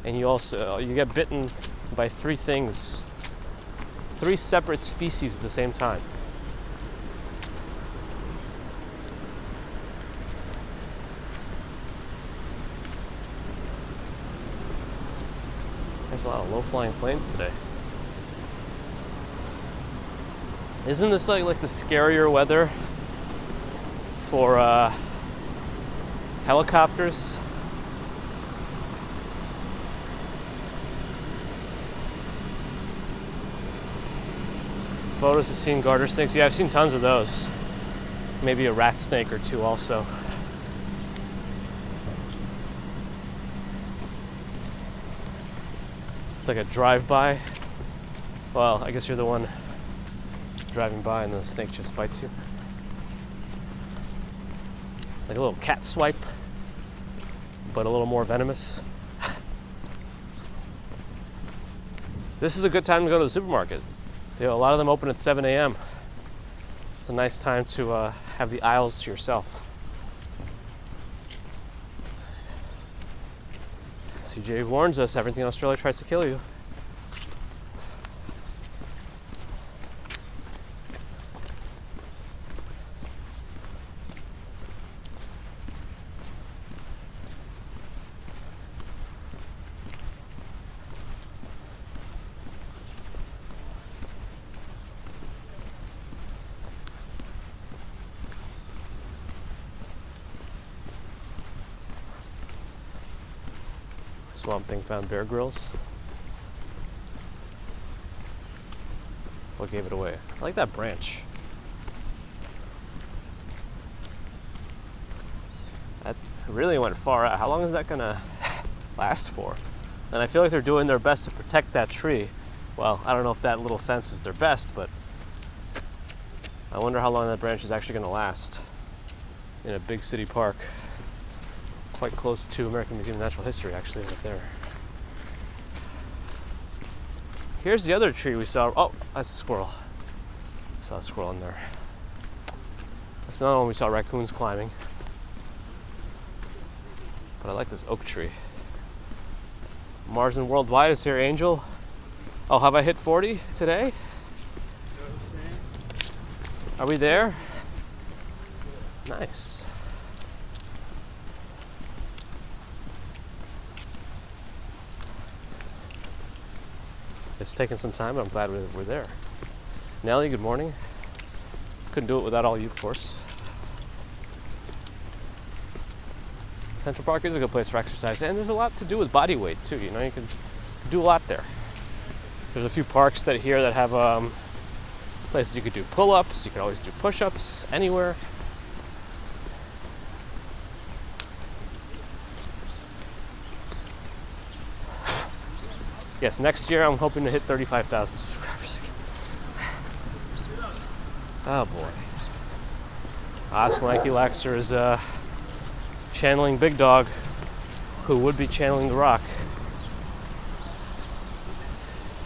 And you get bitten by 3 things, 3 separate species at the same time. There's a lot of low-flying planes today. Isn't this like the scarier weather for helicopters? Photos of seeing garter snakes. Yeah, I've seen tons of those. Maybe a rat snake or 2 also. It's like a drive-by. Well, I guess you're the one driving by and the snake just bites you. Like a little cat swipe, but a little more venomous. This is a good time to go to the supermarket. A lot of them open at 7 a.m. It's a nice time to have the aisles to yourself. CJ warns us, everything in Australia tries to kill you. Swamp Thing found Bear Grylls. What gave it away? I like that branch. That really went far out. How long is that gonna last for? And I feel like they're doing their best to protect that tree. Well, I don't know if that little fence is their best, but I wonder how long that branch is actually gonna last in a big city park. Quite close to American Museum of Natural History, actually, right there. Here's the other tree we saw. Oh, that's a squirrel. Saw a squirrel in there. That's another one we saw raccoons climbing. But I like this oak tree. Mars and Worldwide is here, Angel. Oh, have I hit 40 today? Are we there? Nice. It's taken some time, but I'm glad we're there. Nellie, good morning. Couldn't do it without all you, of course. Central Park is a good place for exercise, and there's a lot to do with body weight too. You know, you can do a lot there. There's a few parks that have places you could do pull-ups. You can always do push-ups anywhere. Yes, next year I'm hoping to hit 35,000 subscribers again. Oh boy. Swanky Laxter is channeling Big Dog, who would be channeling The Rock.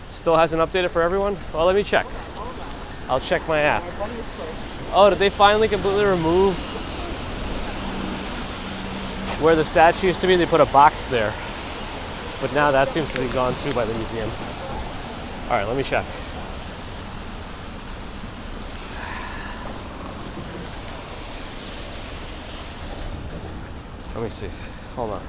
Still hasn't updated for everyone? Well, let me check. I'll check my app. Oh, did they finally completely remove where the statue used to be? They put a box there. But now that seems to be gone too by the museum. All right, let me check. Let me see. Hold on.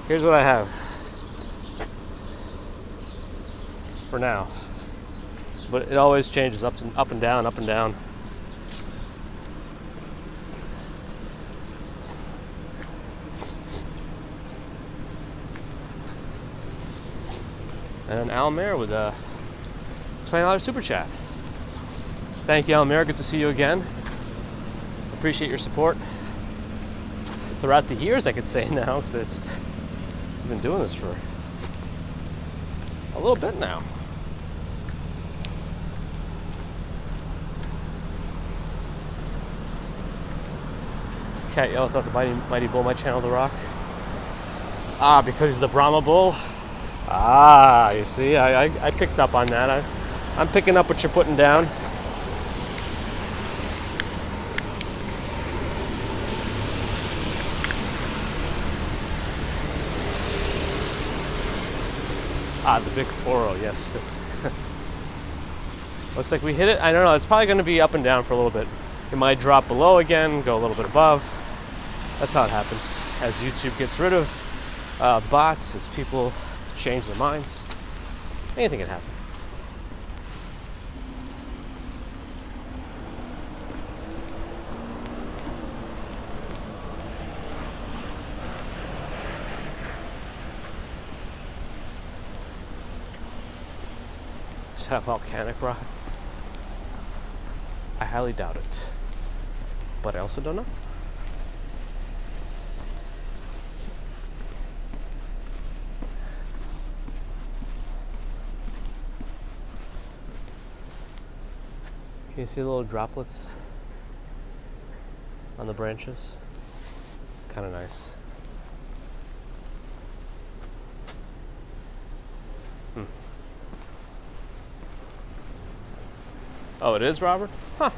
Here's what I have for now. but it always changes up and down, up and down. And Almair with a $20 super chat. Thank you, Almair. Good to see you again. Appreciate your support throughout the years, I could say now, because I've been doing this for a little bit now. Cat Yellow thought the Mighty Bull might channel the Rock. Ah, because he's the Brahma Bull. Ah, you see, I picked up on that. I'm picking up what you're putting down. Ah, the big 4-0, yes. Looks like we hit it. I don't know, it's probably going to be up and down for a little bit. It might drop below again, go a little bit above. That's how it happens. As YouTube gets rid of bots, as people change their minds, anything can happen. Is that volcanic rock? I highly doubt it, but I also don't know. Can you see the little droplets on the branches? It's kind of nice. Oh, it is, Robert? Huh.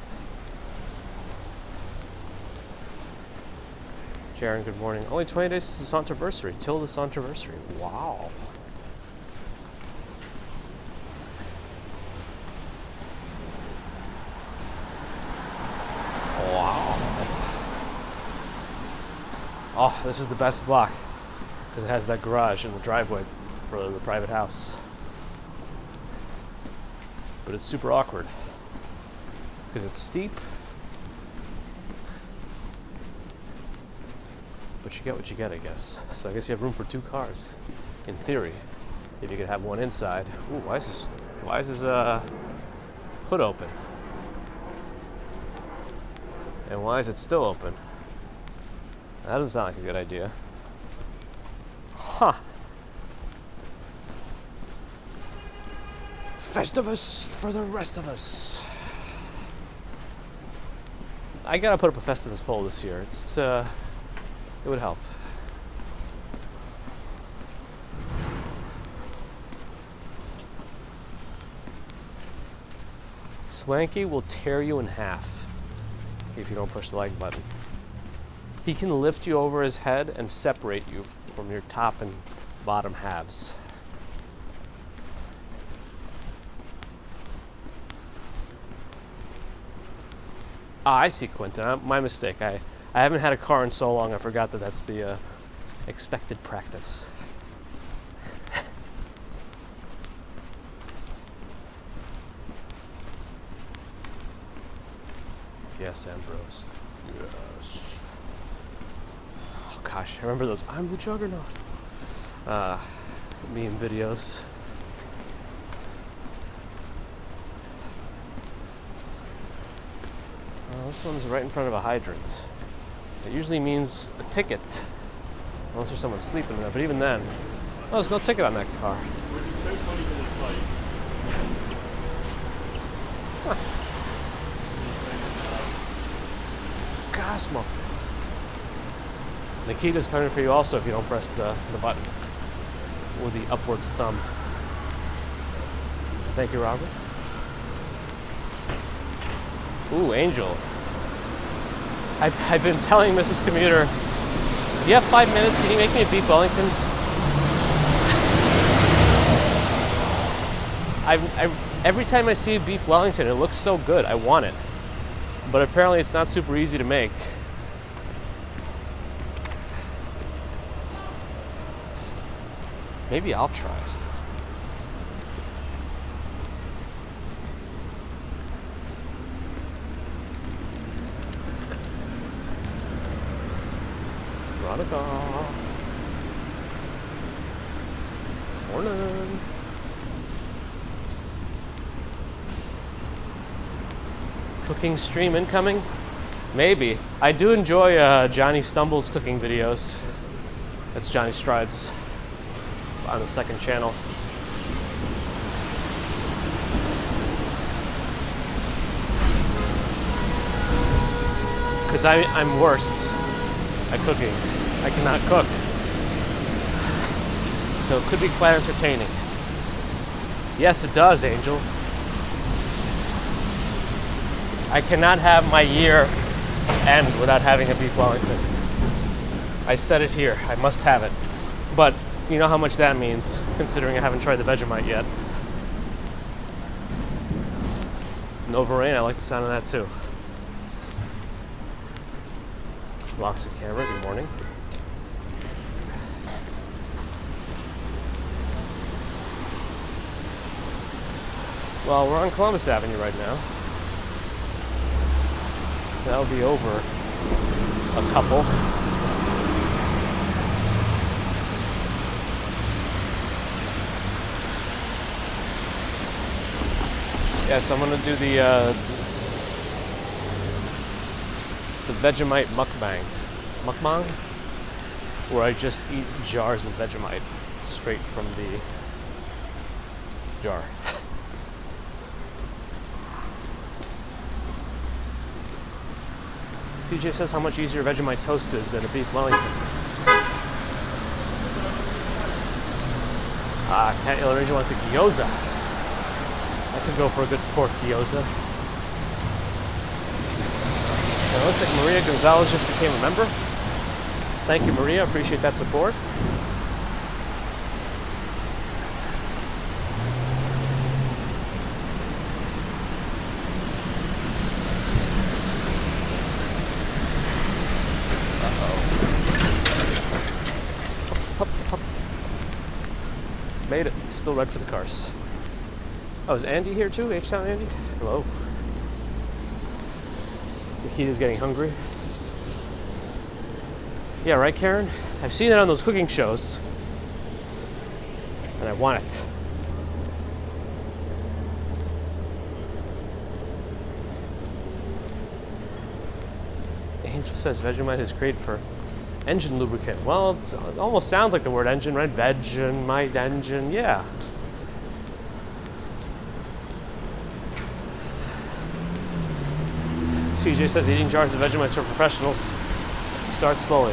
Sharon, good morning. Only 20 days to the Santiversary, till the Santiversary. Wow. Wow. Oh, this is the best block because it has that garage in the driveway for the private house. But it's super awkward because it's steep, but you get what you get, I guess. So I guess you have room for 2 cars, in theory, if you could have one inside. Ooh, why is his hood open? And why is it still open? That doesn't sound like a good idea. Huh. Festivus for the rest of us. I gotta put up a Festivus pole this year. It would help. Swanky will tear you in half if you don't push the like button. He can lift you over his head and separate you from your top and bottom halves. Ah, I see, Quentin. My mistake. I haven't had a car in so long, I forgot that that's the expected practice. Yes, Ambrose. Yes. Oh gosh, I remember those I'm the Juggernaut meme videos. This one's right in front of a hydrant. It usually means a ticket, unless there's someone sleeping in there, but even then, oh, there's no ticket on that car. Huh. Gas smoke. Nikita's coming for you also if you don't press the button with the upwards thumb. Thank you, Robert. Ooh, Angel. I've been telling Mrs. Commuter, do you have 5 minutes? Can you make me a beef Wellington? Every time I see a beef Wellington, it looks so good. I want it. But apparently it's not super easy to make. Maybe I'll try it. Veronica. Morning. Cooking stream incoming? Maybe. I do enjoy Johnny Stumbles cooking videos. That's Johnny Strides on the second channel. Because I'm worse at cooking. I cannot cook. So it could be quite entertaining. Yes, it does, Angel. I cannot have my year end without having a beef Wellington. I said it here. I must have it. But you know how much that means, considering I haven't tried the Vegemite yet. Nova Rain, I like the sound of that too. Roxy Camera, good morning. Well, we're on Columbus Avenue right now. That'll be over a couple. Yes, I'm gonna do the Vegemite mukbang. Mukbang? Where I just eat jars of Vegemite straight from the jar. CJ says how much easier Vegemite toast is than a beef Wellington. Cat Yellow Ranger wants a gyoza. I could go for a good pork gyoza. It looks like Maria Gonzalez just became a member. Thank you, Maria. Appreciate that support. Made it. It's still red for the cars. Oh, is Andy here too? H-Town Andy? Hello. Nikita's getting hungry. Yeah, right, Karen? I've seen it on those cooking shows. And I want it. Angel says Vegemite is great for engine lubricant. Well, it almost sounds like the word engine, right? Vegemite engine, yeah. CJ says eating jars of Vegemites for professionals. Start slowly.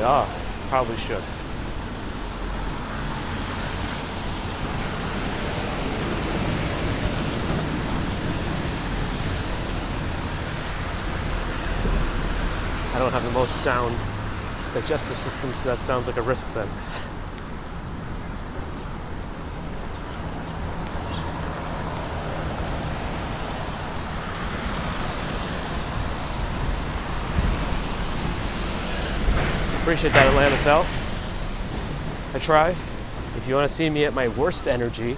Probably should. I don't have the most sound digestive system, so that sounds like a risk then. Appreciate that, Atlanta South. I try. If you want to see me at my worst energy,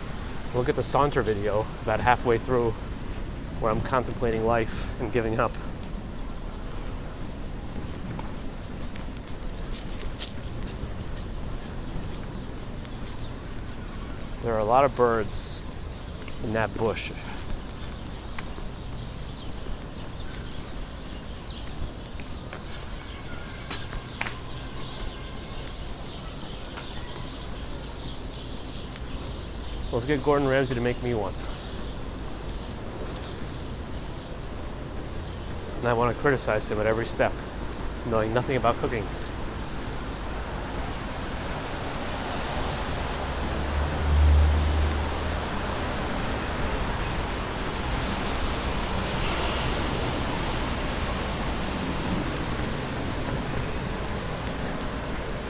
look at the Saunter video about halfway through where I'm contemplating life and giving up. There are a lot of birds in that bush. Let's get Gordon Ramsay to make me one. And I want to criticize him at every step, knowing nothing about cooking.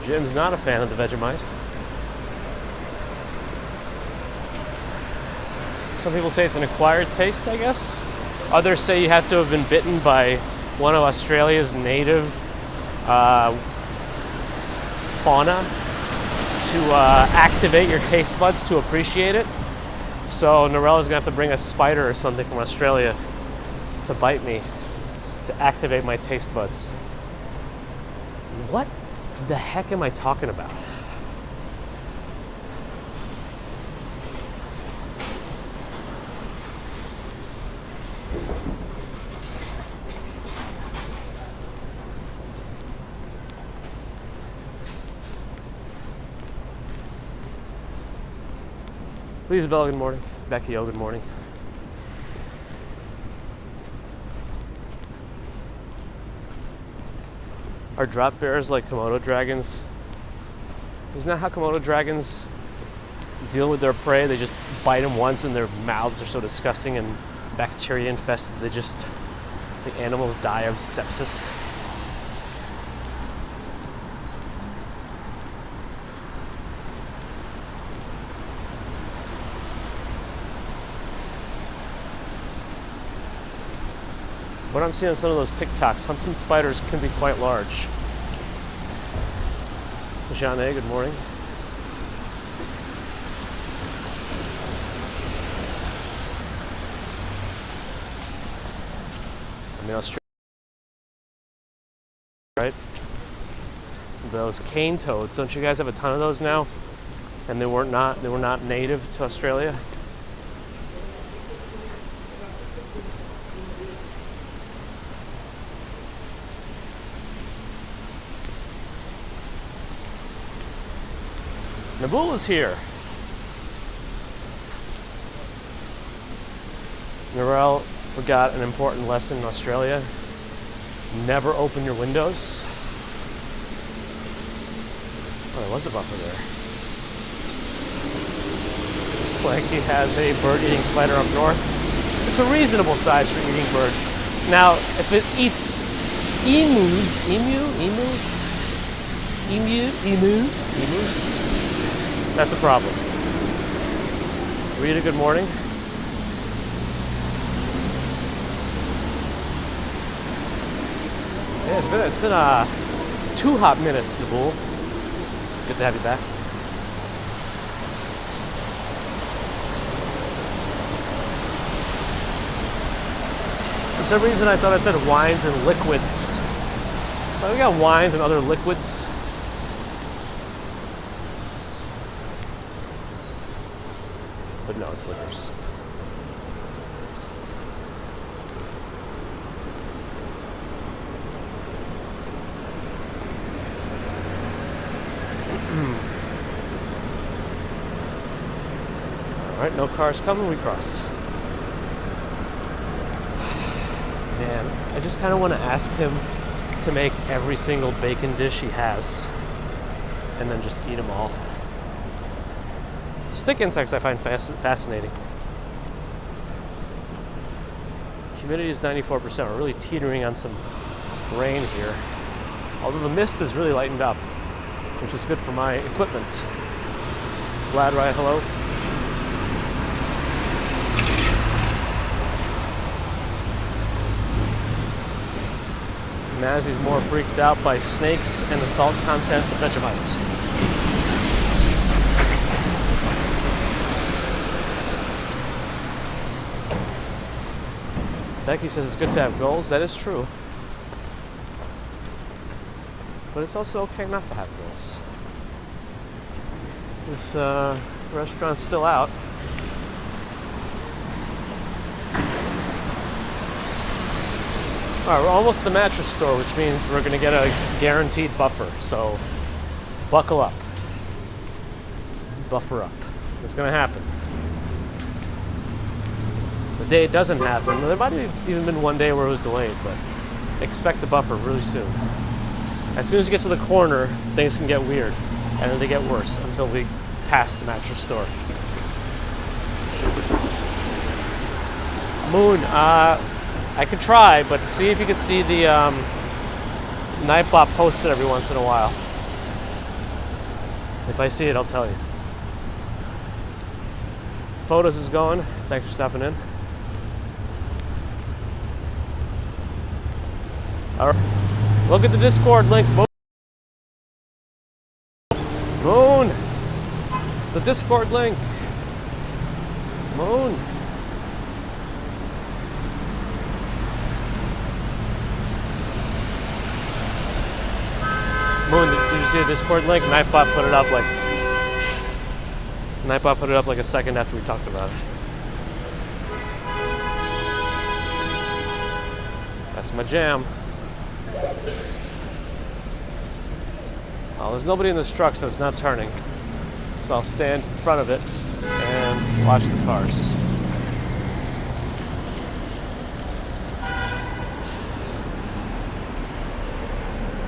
Jim's not a fan of the Vegemite. Some people say it's an acquired taste, I guess. Others say you have to have been bitten by one of Australia's native fauna to activate your taste buds to appreciate it. So Norella's gonna have to bring a spider or something from Australia to bite me, to activate my taste buds. What? The heck am I talking about? Please, Bella, good morning. Becky, oh, good morning. Are drop bears like Komodo dragons? Isn't that how Komodo dragons deal with their prey? They just bite them once and their mouths are so disgusting and bacteria infested the animals die of sepsis. What I'm seeing on some of those TikToks, huntsman spiders can be quite large. Jeanne, good morning. I mean, Australia, right? Those cane toads, don't you guys have a ton of those now? And they were not native to Australia? Nabul is here. Narelle forgot an important lesson in Australia. Never open your windows. Oh, there was a buffer there. Swanky has a bird-eating spider up north. It's a reasonable size for eating birds. Now, if it eats emus, that's a problem. Rita, good morning. Yeah, it's been 2 hot minutes, Nabul. Good to have you back. For some reason, I thought I said wines and liquids. But we got wines and other liquids. But no, it's liquors. All right, no cars coming, we cross. Man, I just kind of want to ask him to make every single bacon dish he has and then just eat them all. Stick insects I find fascinating. Humidity is 94%. We're really teetering on some rain here. Although the mist has really lightened up, which is good for my equipment. Vlad, right, hello. Mazzy's more freaked out by snakes and the salt content of Vegemites. Becky says it's good to have goals. That is true. But it's also okay not to have goals. This restaurant's still out. All right, we're almost at the mattress store, which means we're going to get a guaranteed buffer. So buckle up. Buffer up. It's going to happen. The day it doesn't happen, there might have even been one day where it was delayed, but expect the buffer really soon. As soon as you get to the corner, things can get weird, and then they get worse until we pass the mattress store. Moon, I could try, but see if you could see the Nightbot posted every once in a while. If I see it, I'll tell you. Photos is going. Thanks for stopping in. All right. Look at the Discord link. Moon. The Discord link. Moon. Moon, did you see the Discord link? Nightbot put it up like a second after we talked about it. That's my jam. Well, there's nobody in this truck, so it's not turning. So I'll stand in front of it and watch the cars.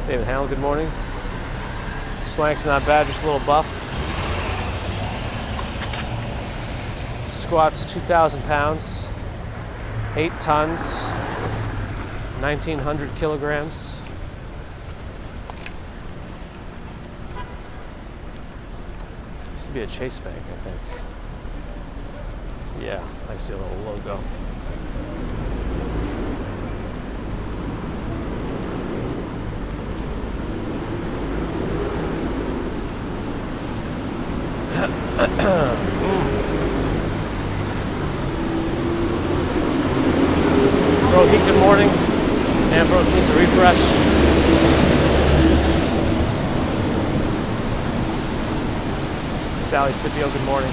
David Hamill, good morning. Swank's not bad, just a little buff. Squats 2,000 pounds, 8 tons, 1,900 kilograms. Used to be a Chase Bank, I think. Yeah, I see a little logo. Rohit, good morning. Ambrose needs a refresh. Sally Scipio, good morning.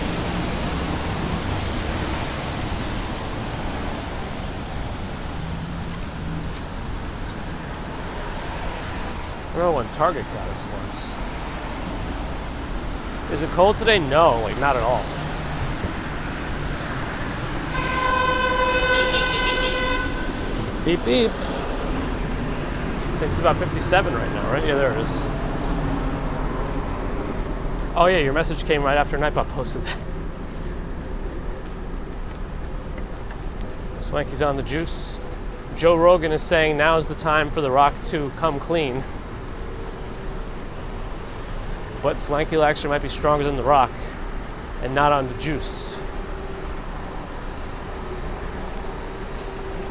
I remember when Target got us once. Is it cold today? No, like not at all. Beep beep. I think it's about 57 right now, right? Yeah, there it is. Oh yeah, your message came right after Nightbot posted that. Swanky's on the juice. Joe Rogan is saying now's the time for The Rock to come clean. But Swanky actually might be stronger than The Rock and not on the juice.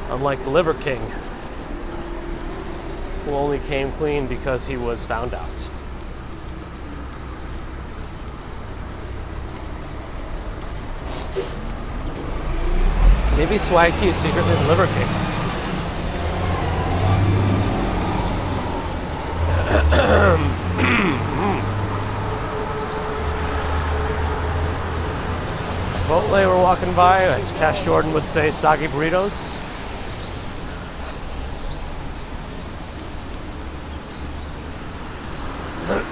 Unlike the Liver King, who only came clean because he was found out. Maybe Swanky is secretly the Liver King. Chipotle, we're walking by, as Cash Jordan would say, soggy burritos.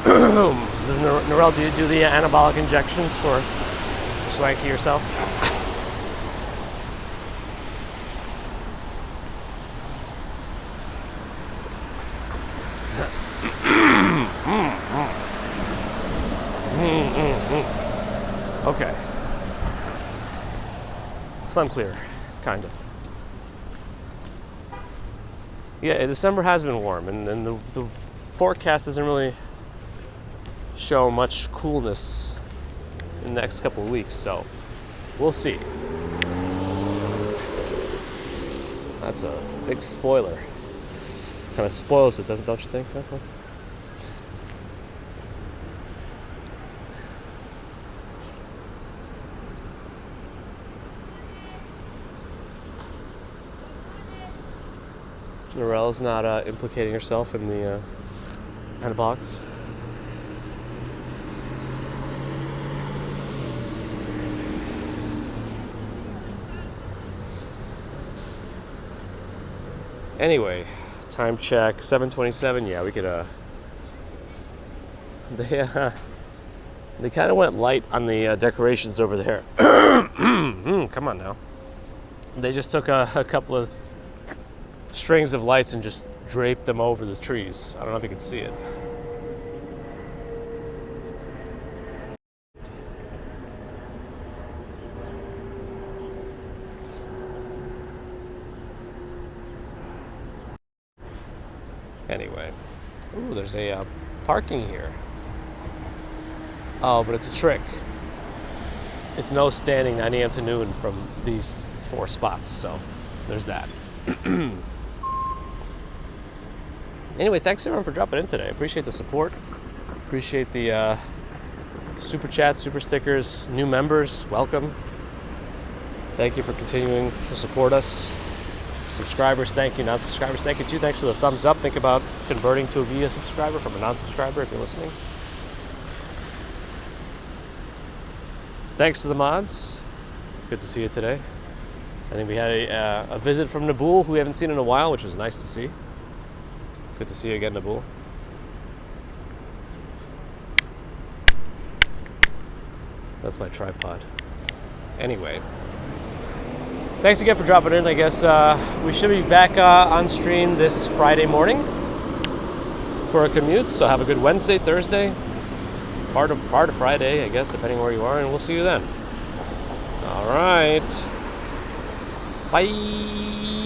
Does Norel do the anabolic injections for Swanky yourself? Okay. Phlegm clear, kind of. Yeah, December has been warm, and the forecast doesn't really show much coolness in the next couple of weeks, so we'll see. That's a big spoiler. Kind of spoils it, don't you think? Norel's not implicating herself in the anabolics. Anyway, time check, 7:27. Yeah, we could. They kind of went light on the decorations over there. Come on now. They just took a couple of strings of lights and just draped them over the trees. I don't know if you can see it. Anyway, ooh, there's a parking here. Oh, but it's a trick. It's no standing 9 a.m. to noon from these 4 spots, so there's that. Anyway, thanks everyone for dropping in today. Appreciate the support. Appreciate the super chats, super stickers, new members. Welcome. Thank you for continuing to support us. Subscribers, thank you. Non-subscribers, thank you too. Thanks for the thumbs up. Think about converting to be a subscriber from a non-subscriber if you're listening. Thanks to the mods. Good to see you today. I think we had a visit from Nabul, who we haven't seen in a while, which was nice to see. Good to see you again, Nabul. That's my tripod. Anyway. Thanks again for dropping in. I guess we should be back on stream this Friday morning for a commute. So have a good Wednesday, Thursday, part of Friday, I guess, depending where you are, and we'll see you then. All right. Bye.